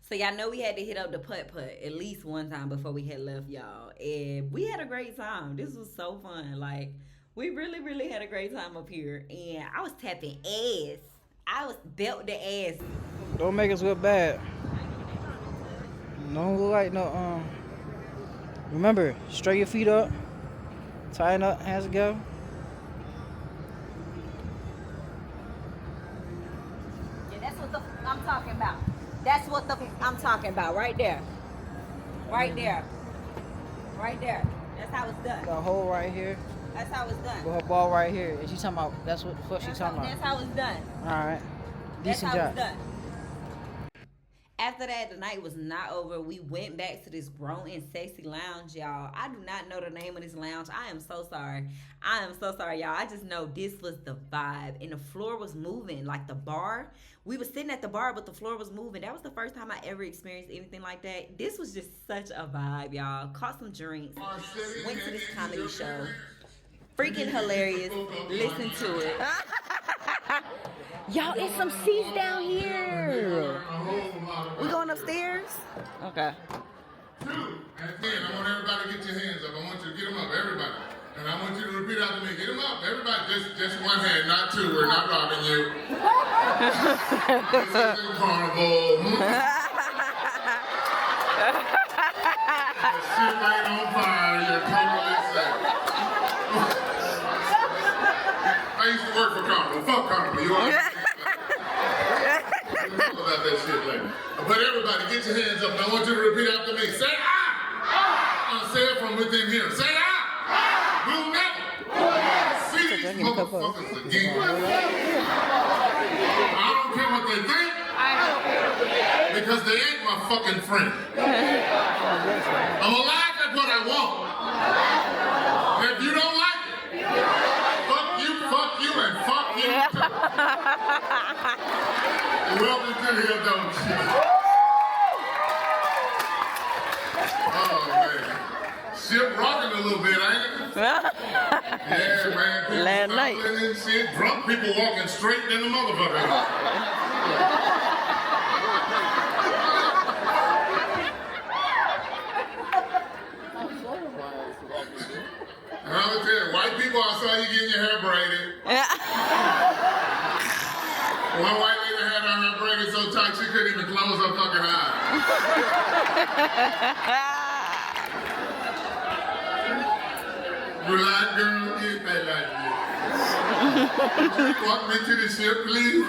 So y'all know we had to hit up the putt-putt at least one time before we had left, y'all. And we had a great time. This was so fun. Like, we really, really had a great time up here. And I was tapping ass. I was belt the ass. Don't make us look bad. Don't look like no, remember, straight your feet up. Tighten up, hands go. Yeah, that's what the I'm talking about. That's what the I'm talking about right there. Right there. Right there. That's how it's done. Got a hole right here. That's how it's done. With her ball right here. And she talking about, that's what the fuck she talking That's about. how it's done. Alright. That's Decent how job. it's done. After that, the night was not over. We went back to this grown and sexy lounge, y'all. I do not know the name of this lounge. I am so sorry. I am so sorry, y'all. I just know this was the vibe. And the floor was moving. Like the bar. We were sitting at the bar, but the floor was moving. That was the first time I ever experienced anything like that. This was just such a vibe, y'all. Caught some drinks. Went to this comedy show. freaking hilarious. Listen to it. Y'all, it's some seats down here. We going upstairs? Okay. Two. And then I want everybody to get your hands up. I want you to get them up, everybody. And I want you to repeat after me. Get them up, everybody. Just one hand, not two. We're not robbing you. This isn't carnival. The shit ain't on fire. You're totally safe. I used to work for Carnival. Fuck Carnival. You all about that shit later. But everybody, get your hands up. And I want you to repeat after me. Say ah! Say it from within here. Say ah! We'll never see these motherfuckers again. I don't care what they think. Because they ain't my fucking friend. I'm alive at what I want. If you don't like it, fuck you, and fuck you too. Welcome to the adult shit. Oh man. Ship rocking a little bit, ain't it? Yeah, man. People Last night. stumbling and shit. Drunk people walking straight in the motherfucker. And I'm gonna tell you, white people, I saw you getting your hair braided. One white lady had her hair braided so tight she couldn't even close her fucking eyes. Black girl, get that like this. Walk me to the ship, please.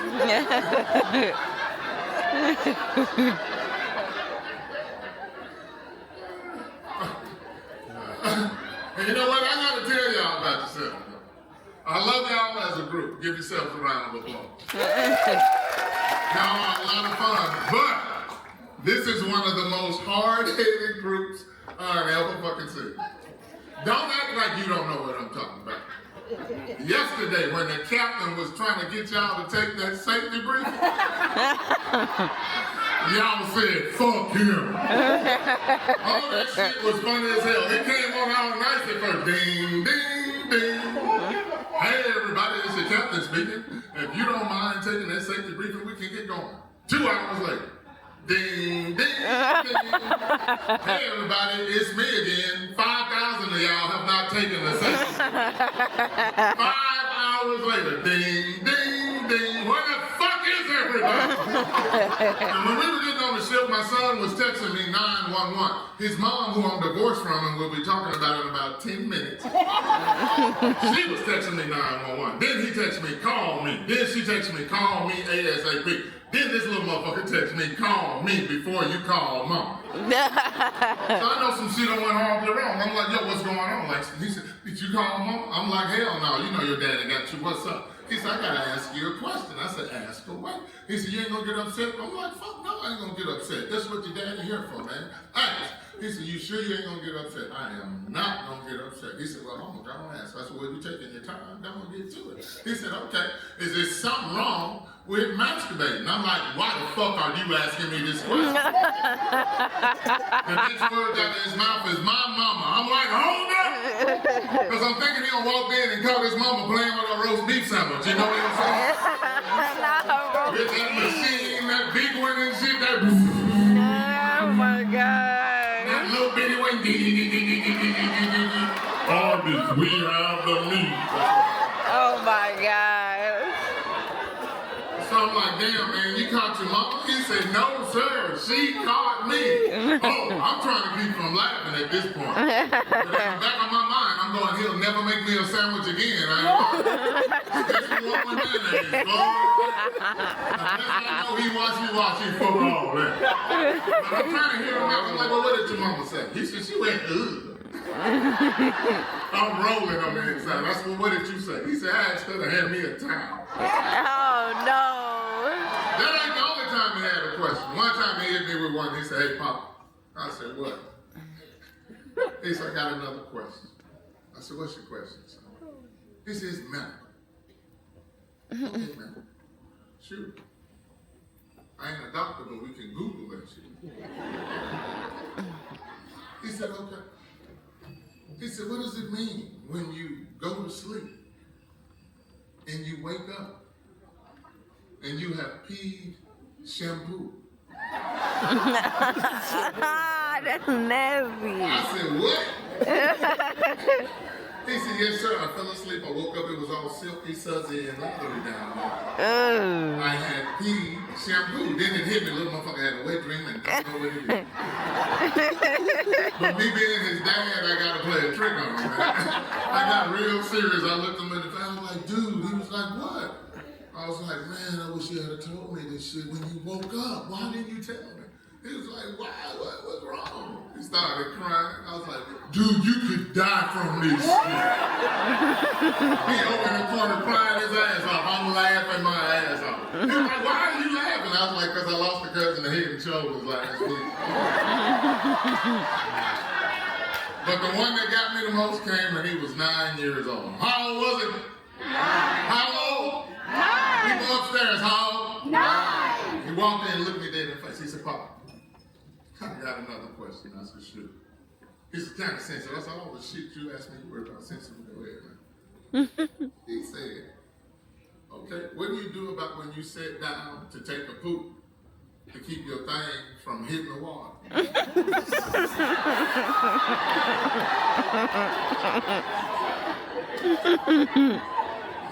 And you know what? I gotta tell y'all about yourself. I love y'all as a group. Give yourselves a round of applause. Y'all are a lot of fun, but this is one of the most hard-headed groups I've ever fucking seen. Don't act like you don't know what I'm talking about. Yesterday, when the captain was trying to get y'all to take that safety briefing, y'all said, fuck him. All that shit was funny as hell. It came on all nice at first. Ding, ding, ding. Hey, everybody, it's the captain speaking. If you don't mind taking that safety briefing, we can get going. 2 hours later. Ding, ding, ding. Hey, everybody, it's me again. 5,000 of y'all have not taken the safety briefing. 5 hours later. Ding, ding, ding. Where the fuck is everybody? And when we were getting on the ship, my son was texting me 911. His mom, who I'm divorced from and we'll be talking about in about 10 minutes, she was texting me 911. Then he texted me, call me. Then she texted me, call me ASAP. Then this little motherfucker texted me, call me before you call mom. So I know some shit went horribly wrong. I'm like, yo, what's going on? Like, he said, did you call mom? I'm like, hell no, you know your daddy got you, what's up? He said, I gotta ask you a question. I said, ask away. He said, you ain't gonna get upset? I'm like, fuck no, I ain't gonna get upset. That's what your daddy here for, man. Ask. He said, you sure you ain't gonna get upset? I am not gonna get upset. He said, well, I'm gonna ask. I said, well, you taking your time, don't get to it. He said, okay, is there something wrong with masturbating? I'm like, why the fuck are you asking me this question? The next word out of his mouth is my mama. I'm like, hold up! Because I'm thinking he gonna walk in and call his mama playing with a roast beef sandwich. You know what I'm saying? With that machine, that big one and shit, that... Oh my God. That little bitty one. Arby's, we have the meat. Oh my God. So I'm like, damn, man, you caught your mama? He said, no, sir, she caught me. Oh, I'm trying to keep from laughing at this point. But in the back of my mind, I'm going, he'll never make me a sandwich again. I just want my mayonnaise, boy. Unless I know he watch me fuck all that. But I'm trying to hear him out. I'm like, well, what did your mama say? He said, she went, ugh. I'm rolling on the inside. I said, well, what did you say? He said, I asked her to hand me a towel. Oh no. That ain't the only time he had a question. One time he hit me with one. He said, hey, Papa. I said, what? He said, I got another question. I said, what's your question, son? He said, it's medical. Okay, man. Shoot. I ain't a doctor, but we can Google that shit. He said, okay. He said, what does it mean when you go to sleep and you wake up and you have peed shampoo? That's nasty. I said, what? He said, yes, sir. I fell asleep. I woke up. It was all silky, sudsy, and leathery down there. I had pee shampoo. Then it hit me. Little motherfucker had a wet dream and didn't know what it is. But me being his dad, I got to play a trick on him. Man. I got real serious. I looked him in the face. I was like, dude. He was like, what? I was like, man, I wish you had told me this shit when you woke up. Why didn't you tell me? He was like, why? What's wrong? He started crying. I was like, dude, you could die from this shit. He over in the corner crying his ass off. I'm laughing my ass off. He was like, why are you laughing? I was like, because I lost a cousin to Head and Shoulders last week. But the one that got me the most came and he was 9 years old. How old was it? 9. How old? 9. People upstairs, how old? 9. He walked in and looked me dead in the face. He said, Pop, I got another question. I said, shoot. He's kind of sensitive. I said, all the shit you asked me, you worry about sensitive. Go ahead, man. He said, okay, what do you do about when you sit down to take a poop to keep your thing from hitting the water?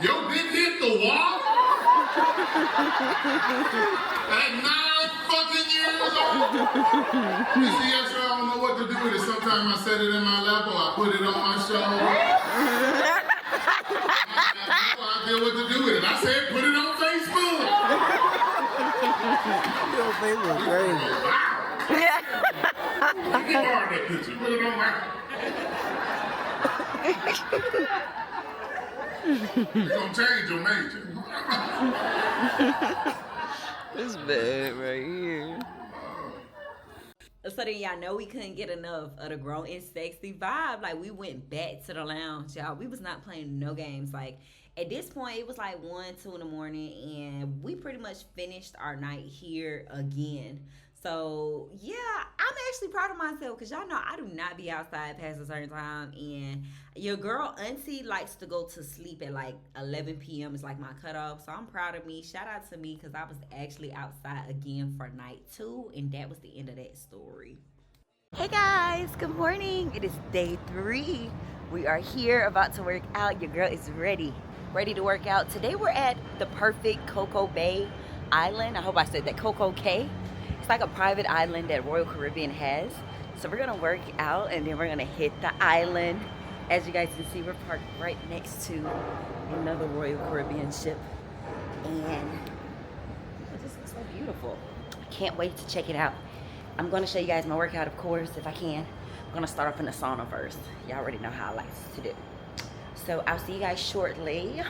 Your dick hit the water? At 9 fucking years old? You see, yes, sir, I don't know what to do with it. Sometimes I set it in my lap or I put it on my shoulder. I deal what to do with it. I said, put it on Facebook. Your Facebook crazy. Get hard that picture. Put it on my. It's gonna change your major. This bad right here. So then y'all know we couldn't get enough of the grown and sexy vibe. Like, we went back to the lounge, y'all. We was not playing no games. Like, at this point, it was like 1, 2 in the morning, and we pretty much finished our night here again. So, yeah, I'm actually proud of myself because y'all know I do not be outside past a certain time. And your girl auntie likes to go to sleep at like 11 p.m. It's like my cutoff. So I'm proud of me. Shout out to me because I was actually outside again for night 2. And that was the end of that story. Hey guys, good morning. It is day 3. We are here about to work out. Your girl is ready to work out. Today we're at the perfect Coco Bay Island. I hope I said that, Coco Cay. It's like a private island that Royal Caribbean has. So we're gonna work out and then we're gonna hit the island. As you guys can see, we're parked right next to another Royal Caribbean ship. And it just looks so beautiful. I can't wait to check it out. I'm gonna show you guys my workout, of course, if I can. I'm gonna start off in the sauna first. Y'all already know how I like to do. So I'll see you guys shortly.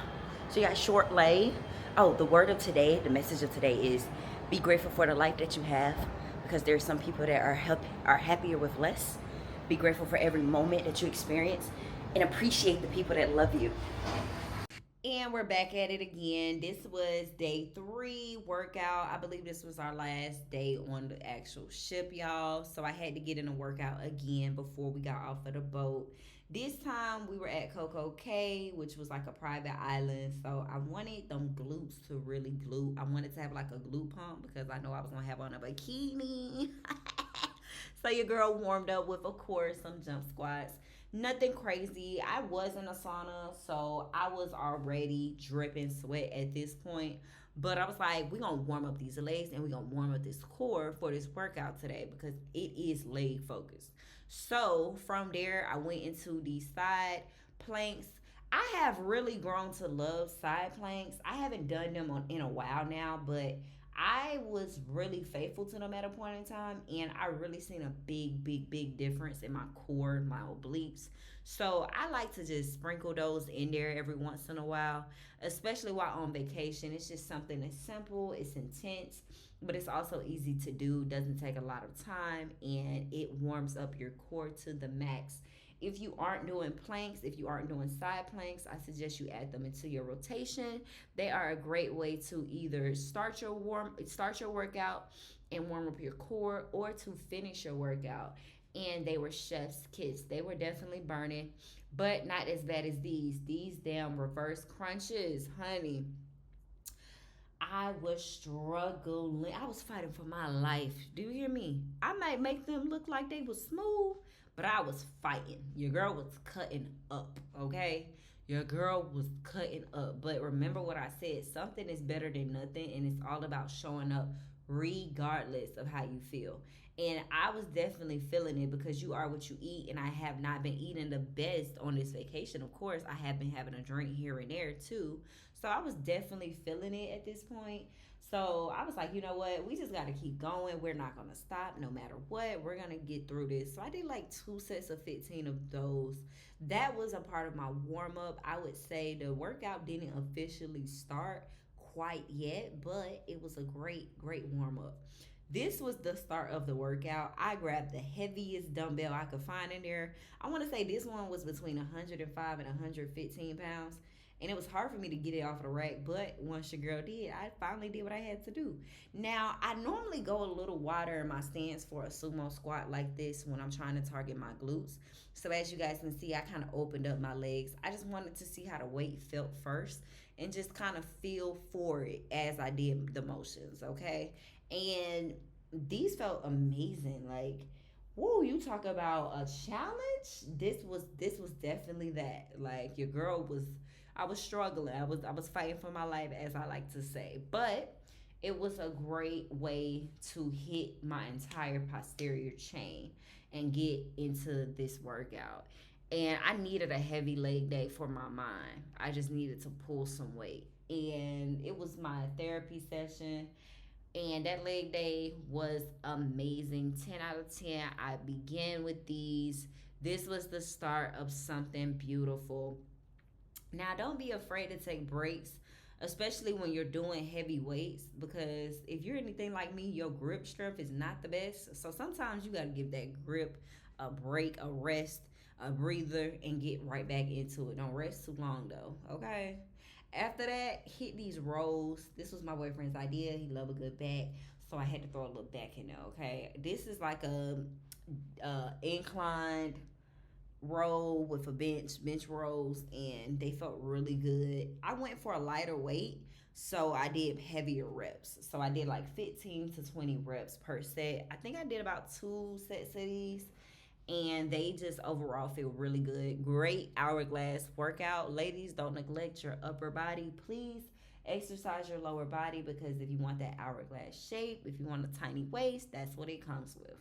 Oh, the word of today, the message of today is be grateful for the life that you have, because there are some people that are happier with less. Be grateful for every moment that you experience and appreciate the people that love you. And we're back at it again. This was day 3 workout. I believe this was our last day on the actual ship, y'all. So I had to get in a workout again before we got off of the boat. This time we were at Coco Cay, which was like a private island. So I wanted them glutes to really glute. I wanted to have like a glute pump because I know I was going to have on a bikini. So your girl warmed up with, of course, some jump squats. Nothing crazy. I was in a sauna, so I was already dripping sweat at this point. But I was like, we're going to warm up these legs and we're going to warm up this core for this workout today because it is leg focused. So from there, I went into the side planks. I have really grown to love side planks. I haven't done them in a while now, but I was really faithful to them at a point in time, and I really seen a big difference in my core, my obliques. So I like to just sprinkle those in there every once in a while, especially while on vacation. It's just something that's simple, it's intense, but it's also easy to do, doesn't take a lot of time, and it warms up your core to the max. If you aren't doing planks, if you aren't doing side planks, I suggest you add them into your rotation. They are a great way to either start your workout and warm up your core, or to finish your workout. and they were chef's kiss. They were definitely burning, but not as bad as these. These damn reverse crunches, honey. I was struggling. I was fighting for my life. Do you hear me? I might make them look like they was smooth, but I was fighting. Your girl was cutting up, okay? Your girl was cutting up. But remember what I said, something is better than nothing, and it's all about showing up regardless of how you feel. And I was definitely feeling it because you are what you eat, and I have not been eating the best on this vacation. Of course, I have been having a drink here and there too. So I was definitely feeling it at this point. So I was like, you know what? We just got to keep going. We're not going to stop no matter what. We're going to get through this. So I did like 2 sets of 15 of those. That was a part of my warm up. I would say the workout didn't officially start quite yet, but it was a great warm up. This was the start of the workout. I grabbed the heaviest dumbbell I could find in there. I want to say this one was between 105 and 115 pounds. And it was hard for me to get it off the rack, but once your girl did, I finally did what I had to do. Now, I normally go a little wider in my stance for a sumo squat like this when I'm trying to target my glutes. So as you guys can see, I kind of opened up my legs. I just wanted to see how the weight felt first and just kind of feel for it as I did the motions, okay? And these felt amazing. Like, whoa, you talk about a challenge? This was definitely that. Like, your girl was, I was struggling. I was fighting for my life, as I like to say. But it was a great way to hit my entire posterior chain and get into this workout. And I needed a heavy leg day for my mind. I just needed to pull some weight. And it was my therapy session, and that leg day was amazing. 10 out of 10. I began with these. This was the start of something beautiful. Now, don't be afraid to take breaks, especially when you're doing heavy weights, because if you're anything like me, your grip strength is not the best. So sometimes you got to give that grip a break, a rest, a breather, and get right back into it. Don't rest too long, though, okay? After that, hit these rows. This was my boyfriend's idea. He loved a good back, so I had to throw a little back in there, okay? This is like a inclined row with a bench rows, and they felt really good. I went for a lighter weight, so I did heavier reps. So I did like 15 to 20 reps per set. I think I did about 2 sets of these, and they just overall feel really good. Great hourglass workout. Ladies, don't neglect your upper body. Please exercise your lower body, because if you want that hourglass shape, if you want a tiny waist, that's what it comes with.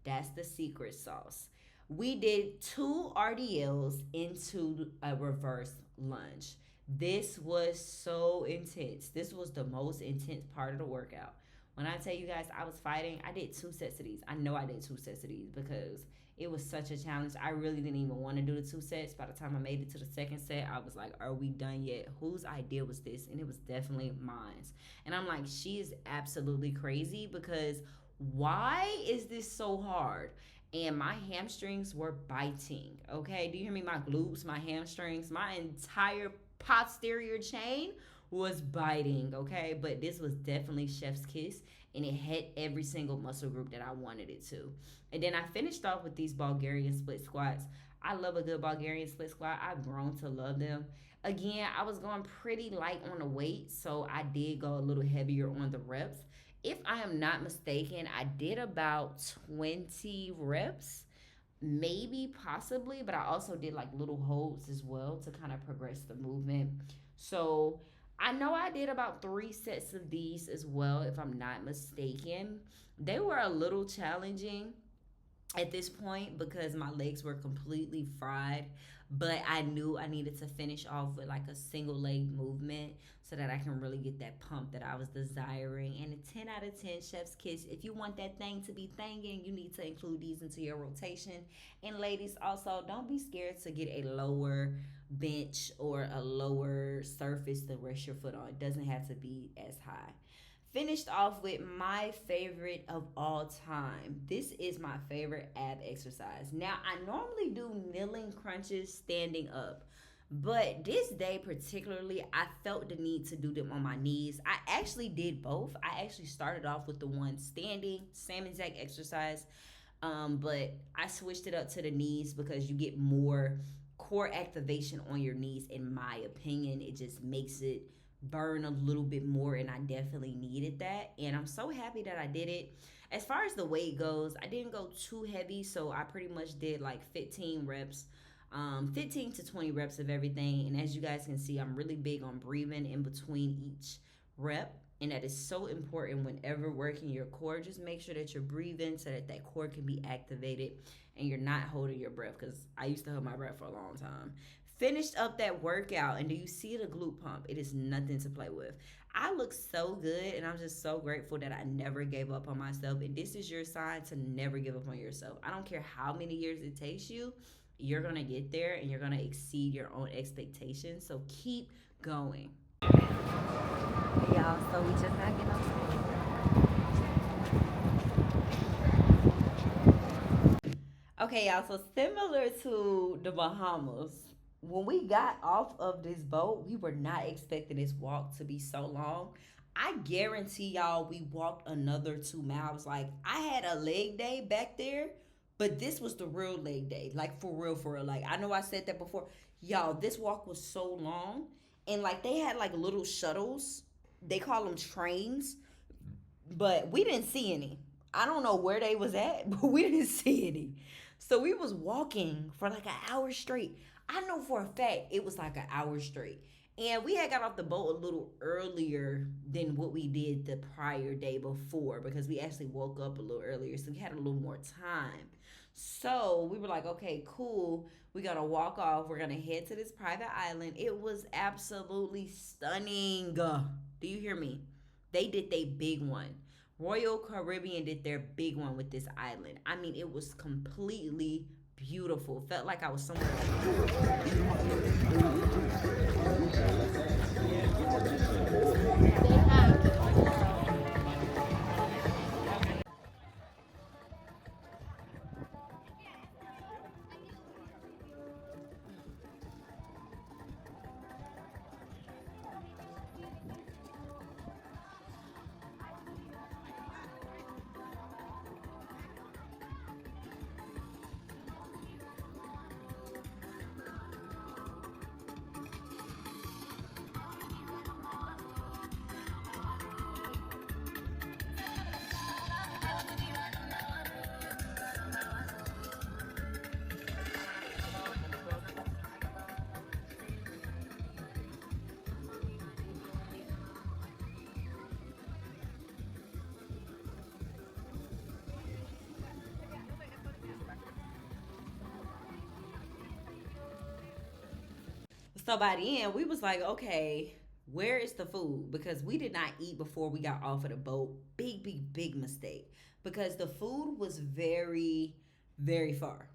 That's the secret sauce. We did 2 RDLs into a reverse lunge. This was so intense. This was the most intense part of the workout. When I tell you guys I was fighting, I did 2 sets of these. I know I did 2 sets of these because it was such a challenge. I really didn't even want to do the 2 sets. By the time I made it to the second set, I was like, are we done yet? Whose idea was this? And it was definitely mine. And I'm like, she is absolutely crazy, because why is this so hard? And my hamstrings were biting. Okay, do you hear me? My glutes, my hamstrings, my entire posterior chain was biting. Okay, but this was definitely chef's kiss, and it hit every single muscle group that I wanted it to. And then I finished off with these Bulgarian split squats. I love a good Bulgarian split squat. I've grown to love them. Again, I was going pretty light on the weight, so I did go a little heavier on the reps. If I am not mistaken, I did about 20 reps, maybe, possibly, but I also did like little holds as well to kind of progress the movement. So I know I did about 3 sets of these as well, if I'm not mistaken. They were a little challenging at this point because my legs were completely fried, but I knew I needed to finish off with like a single leg movement so that I can really get that pump that I was desiring. And a 10 out of 10 chef's kiss. If you want that thing to be thangin', you need to include these into your rotation. And ladies, also, don't be scared to get a lower bench or a lower surface to rest your foot on. It doesn't have to be as high. Finished off with my favorite of all time. This is my favorite ab exercise. Now, I normally do kneeling crunches standing up, but this day particularly, I felt the need to do them on my knees. I actually did both. I actually started off with the one standing, same exact exercise. But I switched it up to the knees because you get more core activation on your knees. In my opinion, it just makes it burn a little bit more, and I definitely needed that. And I'm so happy that I did it. As far as the weight goes, I didn't go too heavy, so I pretty much did like 15 reps. 15 to 20 reps of everything. And as you guys can see, I'm really big on breathing in between each rep. And that is so important whenever working your core. Just make sure that you're breathing so that that core can be activated and you're not holding your breath, because I used to hold my breath for a long time. Finished up that workout, and do you see the glute pump? It is nothing to play with. I look so good, and I'm just so grateful that I never gave up on myself. And this is your sign to never give up on yourself. I don't care how many years it takes you, you're gonna get there and you're gonna exceed your own expectations. So keep going. Y'all, so we just not getting on. Okay, y'all, so similar to the Bahamas, when we got off of this boat, we were not expecting this walk to be so long. I guarantee y'all we walked another 2 miles. Like, I had a leg day back there, but this was the real leg day. Like, for real, for real. Like, I know I said that before. Y'all, this walk was so long. And, like, they had, like, little shuttles. They call them trains, but we didn't see any. I don't know where they was at, but we didn't see any. So we was walking for like an hour straight. I know for a fact it was like an hour straight. And we had got off the boat a little earlier than what we did the prior day before, because we actually woke up a little earlier. So we had a little more time. So we were like, okay, cool. We're going to walk off. We're going to head to this private island. It was absolutely stunning. Do you hear me? They did their big one. Royal Caribbean did their big one with this island. I mean, it was completely beautiful. Felt like I was somewhere. So by the end, we was like, okay, where is the food? Because we did not eat before we got off of the boat. Big, big, big mistake. Because the food was very, very far.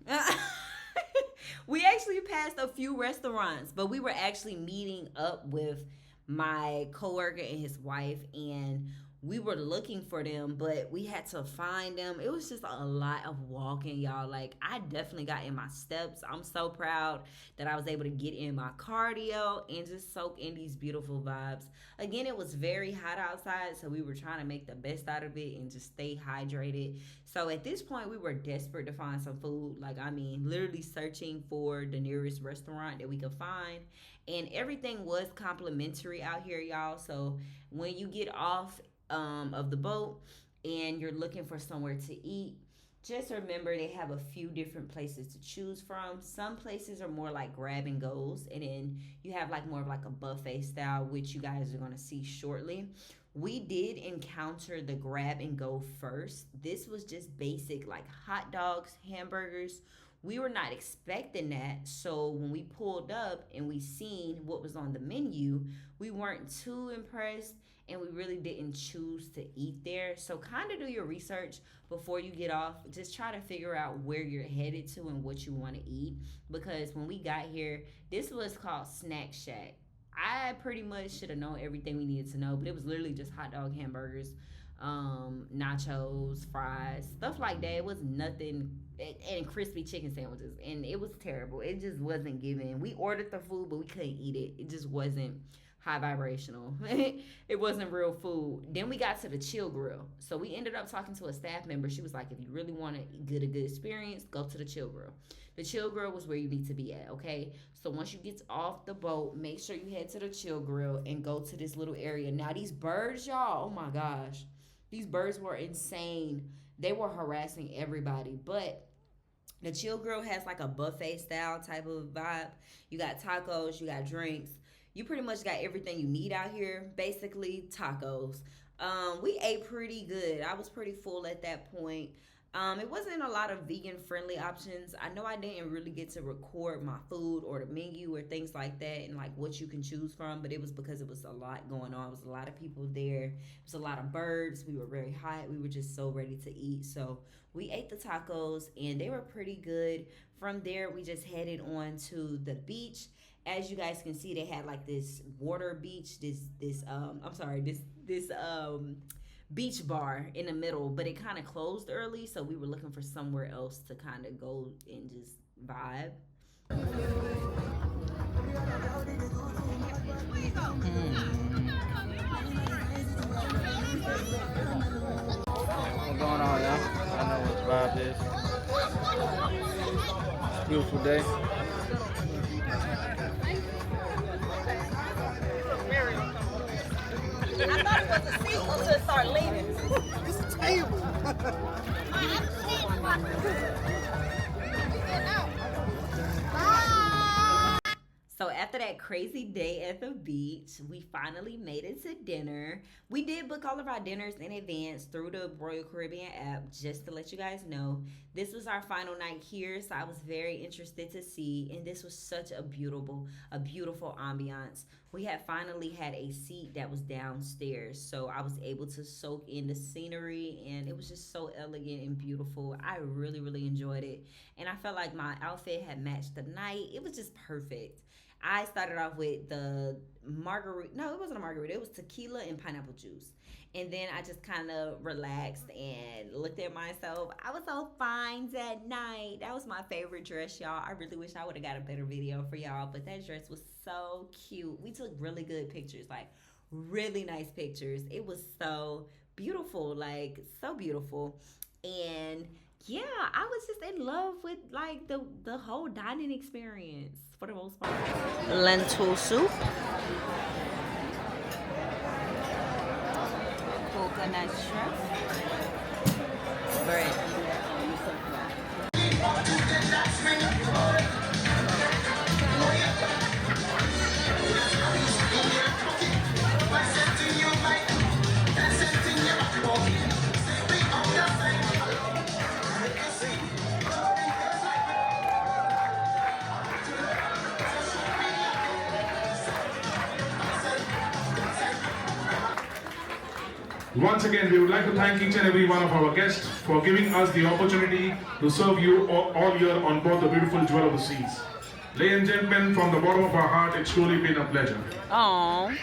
We actually passed a few restaurants, but we were actually meeting up with my coworker and his wife, and we were looking for them, but we had to find them. It was just a lot of walking, y'all. Like, I definitely got in my steps. I'm so proud that I was able to get in my cardio and just soak in these beautiful vibes. Again, it was very hot outside, so we were trying to make the best out of it and just stay hydrated. So at this point, we were desperate to find some food. Like, I mean, literally searching for the nearest restaurant that we could find. And everything was complimentary out here, y'all. So when you get off of the boat and you're looking for somewhere to eat, just remember they have a few different places to choose from. Some places are more like grab and goes, and then you have like more of like a buffet style, which you guys are going to see shortly. We did encounter the grab and go first. This was just basic like hot dogs, hamburgers. We were not expecting that, so when we pulled up and we seen what was on the menu, we weren't too impressed, and we really didn't choose to eat there. So kind of do your research before you get off. Just try to figure out where you're headed to and what you want to eat, because when we got here, this was called Snack Shack. I pretty much should have known everything we needed to know, but it was literally just hot dog, hamburgers, nachos, fries, stuff like that. It was nothing, and crispy chicken sandwiches, and it was terrible. It just wasn't given. We ordered the food, but we couldn't eat it. It just wasn't high vibrational. It wasn't real food. Then we got to the chill grill. So we ended up talking to a staff member. She was like, if you really want to get a good experience, go to the chill grill. The chill grill was where you need to be at, okay? So once you get off the boat, make sure you head to the chill grill and go to this little area. Now these birds, y'all, oh my gosh. These birds were insane. They were harassing everybody, but the chill grill has like a buffet style type of vibe. You got tacos, you got drinks. You pretty much got everything you need out here. Basically, tacos. We ate pretty good. I was pretty full at that point. It wasn't a lot of vegan friendly options. I know I didn't really get to record my food or the menu or things like that and like what you can choose from, but it was because it was a lot going on. It was a lot of people there. It was a lot of birds. We were very hot. We were just so ready to eat. So we ate the tacos and they were pretty good. From there, we just headed on to the beach. As you guys can see, they had like this water beach, this beach bar in the middle, but it kind of closed early, so we were looking for somewhere else to kind of go and just vibe. What's going on, y'all? I know what the vibe is. Beautiful day. I thought it was a seat until it started leaning. It's a table. So after that crazy day at the beach, we finally made it to dinner. We did book all of our dinners in advance through the Royal Caribbean app, just to let you guys know. This was our final night here, so I was very interested to see, and this was such a beautiful ambiance. We had finally had a seat that was downstairs, so I was able to soak in the scenery, and it was just so elegant and beautiful. I really, really enjoyed it, and I felt like my outfit had matched the night. It was just perfect. I started off with the margarita. No, it wasn't a margarita. It was tequila and pineapple juice. And then I just kind of relaxed and looked at myself. I was so fine that night. That was my favorite dress, y'all. I really wish I would have got a better video for y'all, but that dress was so cute. We took really good pictures, like really nice pictures. It was so beautiful, like so beautiful. And yeah, I was just in love with like the whole dining experience for the most part. Lentil soup. Coconut shrimp. Bread. Once again, we would like to thank each and every one of our guests for giving us the opportunity to serve you all year on board the beautiful Jewel of the Seas. Ladies and gentlemen, from the bottom of our heart, it's truly been a pleasure. Aww.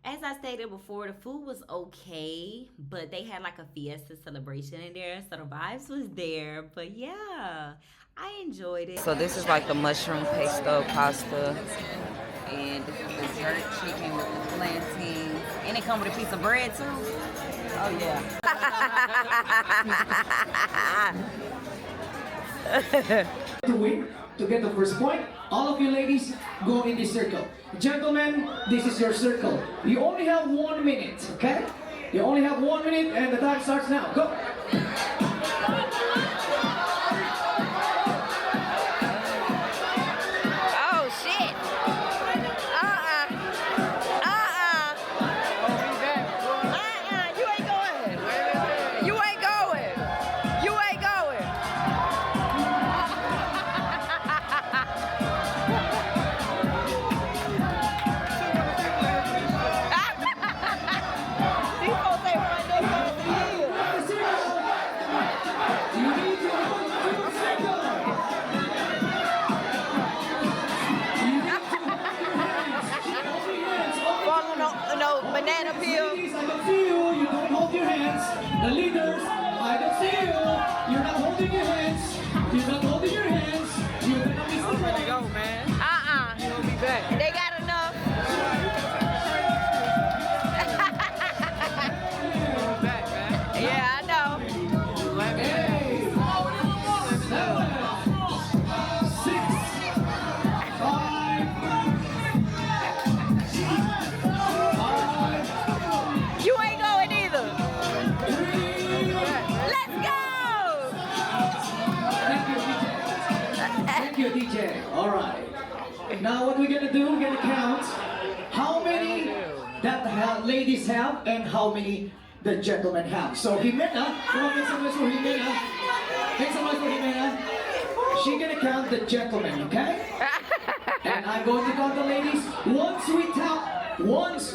As I stated before, the food was okay, but they had like a fiesta celebration in there, so the vibes was there. But yeah, I enjoyed it. So this is like the mushroom pesto pasta, and this is the jerk chicken with the plantains, and it come with a piece of bread too. Oh yeah. To win, to get the first point, all of you ladies go in this circle. Gentlemen, this is your circle. You only have 1 minute, okay? You only have 1 minute and the time starts now. Go! Oh shit. You ain't going. You ain't going. You ain't going. Okay, all right. Now what we're gonna do, we're gonna count how many that ladies have and how many the gentlemen have. So Jimena, come on, make some noise for Jimena. Make some noise for Jimena. She's gonna count the gentlemen, okay? And I'm going to count the ladies. Once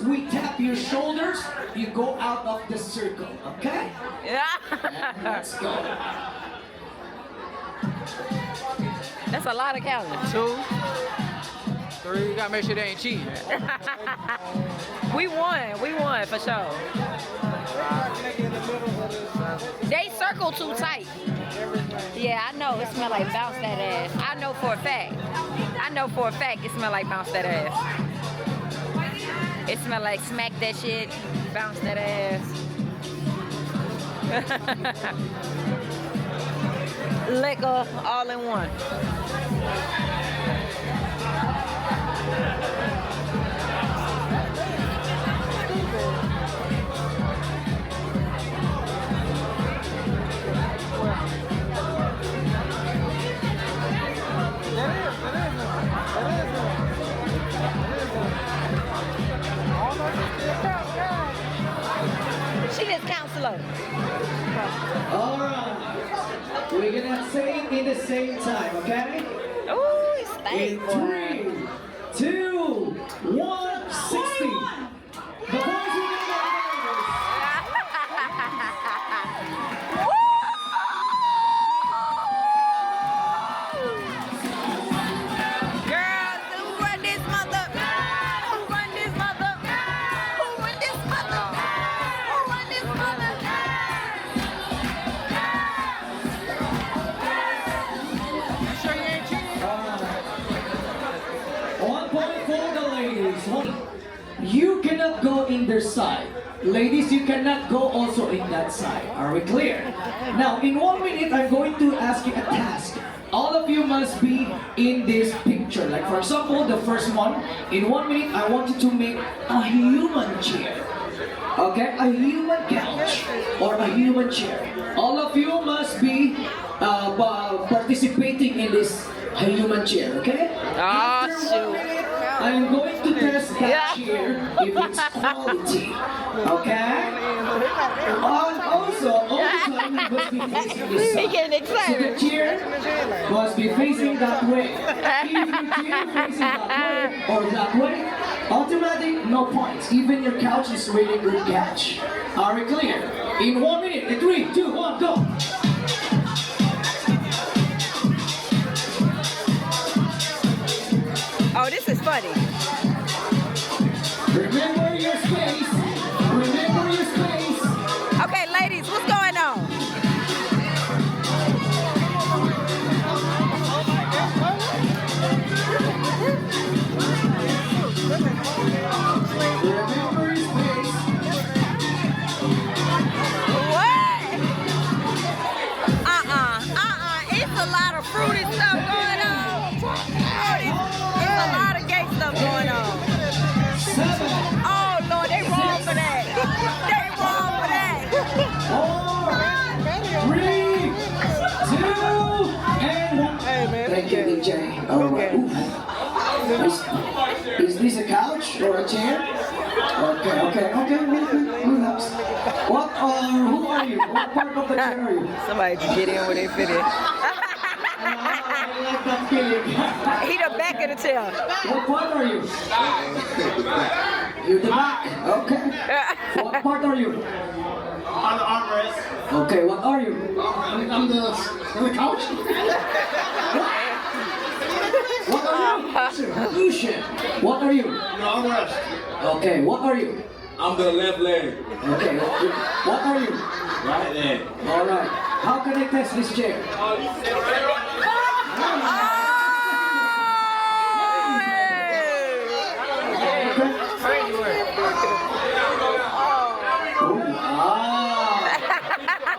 we tap your shoulders, you go out of the circle, okay? And let's go. That's a lot of counting. 2, 3. You gotta make sure they ain't cheating. We won for sure. They circle too tight. Yeah, I know. It smell like bounce that ass. I know for a fact it smell like bounce that ass. It smell like smack that shit, bounce that ass. Liquor all in one. She just counts slow. All right. We're gonna say it in the same time, okay? Ooh, it's In stank, boy. 3, 2, 1, 60. The boys will get Girls, who run this mother? Who run this mother? Who run this mother? Who run this mother? One point for the ladies. You cannot go in their side. Ladies, you cannot go also in that side. Are we clear? Now, in 1 minute, I'm going to ask you a task. All of you must be in this picture. Like for example, the first one, in 1 minute, I want you to make a human chair. Okay, a human couch or a human chair. All of you must be participating in this human chair, okay? Ah, After 1 shoot. minute, I'm going to test that chair if it's quality, okay? And also, all the time you must be facing this He side. getting So excited. the chair must be facing that way. If your chair facing that way or that way, automatic, no points. Even your couch is really good catch. Are we clear? In 1 minute, in 3, 2, 1, go! Oh, this is funny. Remember your space. Remember your space. Okay, ladies, what's going on? Remember your space. What? It's a lot of fruity stuff going on. It's a lot of gay stuff going on. 7, Oh, Lord, they wrong for that. They wrong for that. 4, 3, 2, and 1. Thank you, DJ. All right. Is this a couch or a chair? Okay. Relax. Who are you? What part of the chair are you? Somebody just get in where they fit in. I like that feeling. He the back of the chair. What part are you? You're the back. Okay. What part are you? On the armrest. Okay, what are you? I'm the couch. What are you? Lucian. What are you? The armrest. Okay, what are you? I'm the left leg. Okay, what are you? Right leg. All right. How can I test this chair?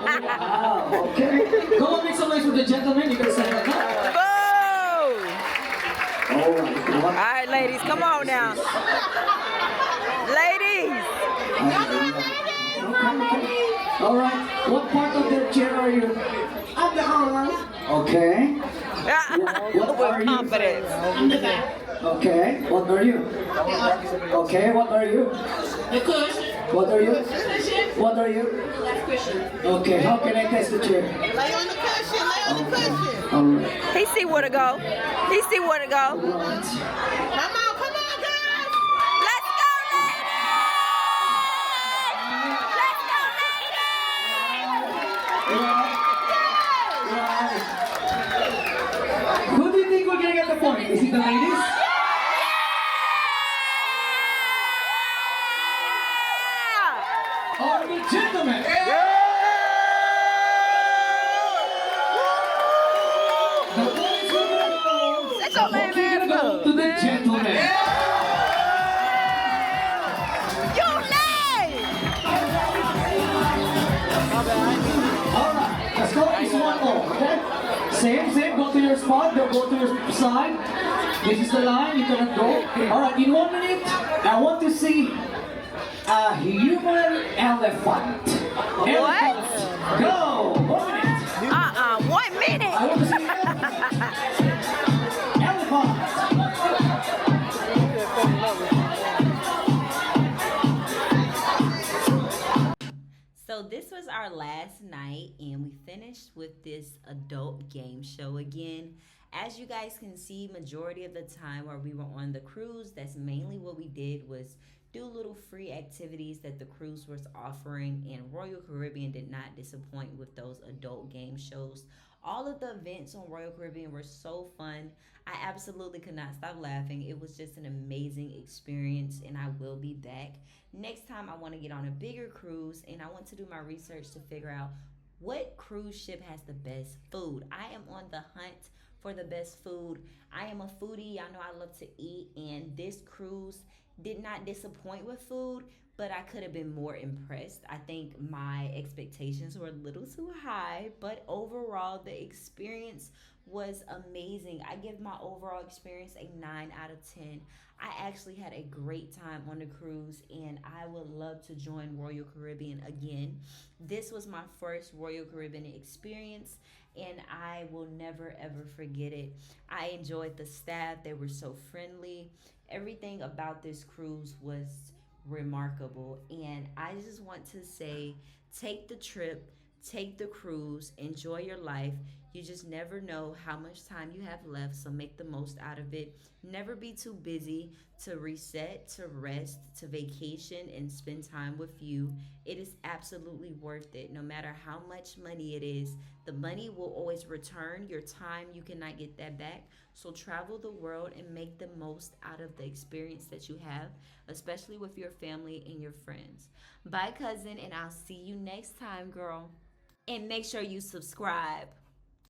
Wow, okay. Go on, make some noise for the gentleman. You can stand like that. Boo! All right. All right, ladies, come on now. Ladies! Okay. All right. What part of the chair are you? I'm the armrest. Okay. What are With you? confidence. Okay, what are you? Okay, what are you? What are you? What are you? Okay, how can I test the chair? Lay on the cushion, lay on the cushion. Alright. He see where to go. He see where to go. Come on, girls. Let's go, ladies! Let's go, ladies! Who do you think we're gonna get the point? Is it the ladies? Or the gentlemen? The boys will go. Let's go, Okay, gonna go to the gentlemen. You late! Alright, let's go. This one more, okay? Same, go to your spot, go to your side. This is the line, you cannot go. Alright, in 1 minute, I want to see a human elephant. Elephant. Go! 1 minute. 1 minute! I want to see an elephant. So this was our last night, and we finished with this adult game show again. As you guys can see, majority of the time while we were on the cruise, that's mainly what we did was do little free activities that the cruise was offering, and Royal Caribbean did not disappoint with those adult game shows. All of the events on Royal Caribbean were so fun. I absolutely could not stop laughing. It was just an amazing experience, and I will be back. Next time, I want to get on a bigger cruise, and I want to do my research to figure out what cruise ship has the best food. I am on the hunt for the best food. I am a foodie. Y'all know I love to eat, and this cruise did not disappoint with food, but I could have been more impressed. I think my expectations were a little too high, but overall, the experience was amazing. I give my overall experience a 9 out of 10. I actually had a great time on the cruise, and I would love to join Royal Caribbean again. This was my first Royal Caribbean experience, and I will never ever forget it. I enjoyed the staff, they were so friendly. Everything about this cruise was remarkable, and I just want to say, take the trip, take the cruise, enjoy your life. You just never know how much time you have left, so make the most out of it. Never be too busy to reset, to rest, to vacation, and spend time with you. It is absolutely worth it. No matter how much money it is, the money will always return. Your time, you cannot get that back. So travel the world and make the most out of the experience that you have, especially with your family and your friends. Bye, cousin, and I'll see you next time, girl. And make sure you subscribe.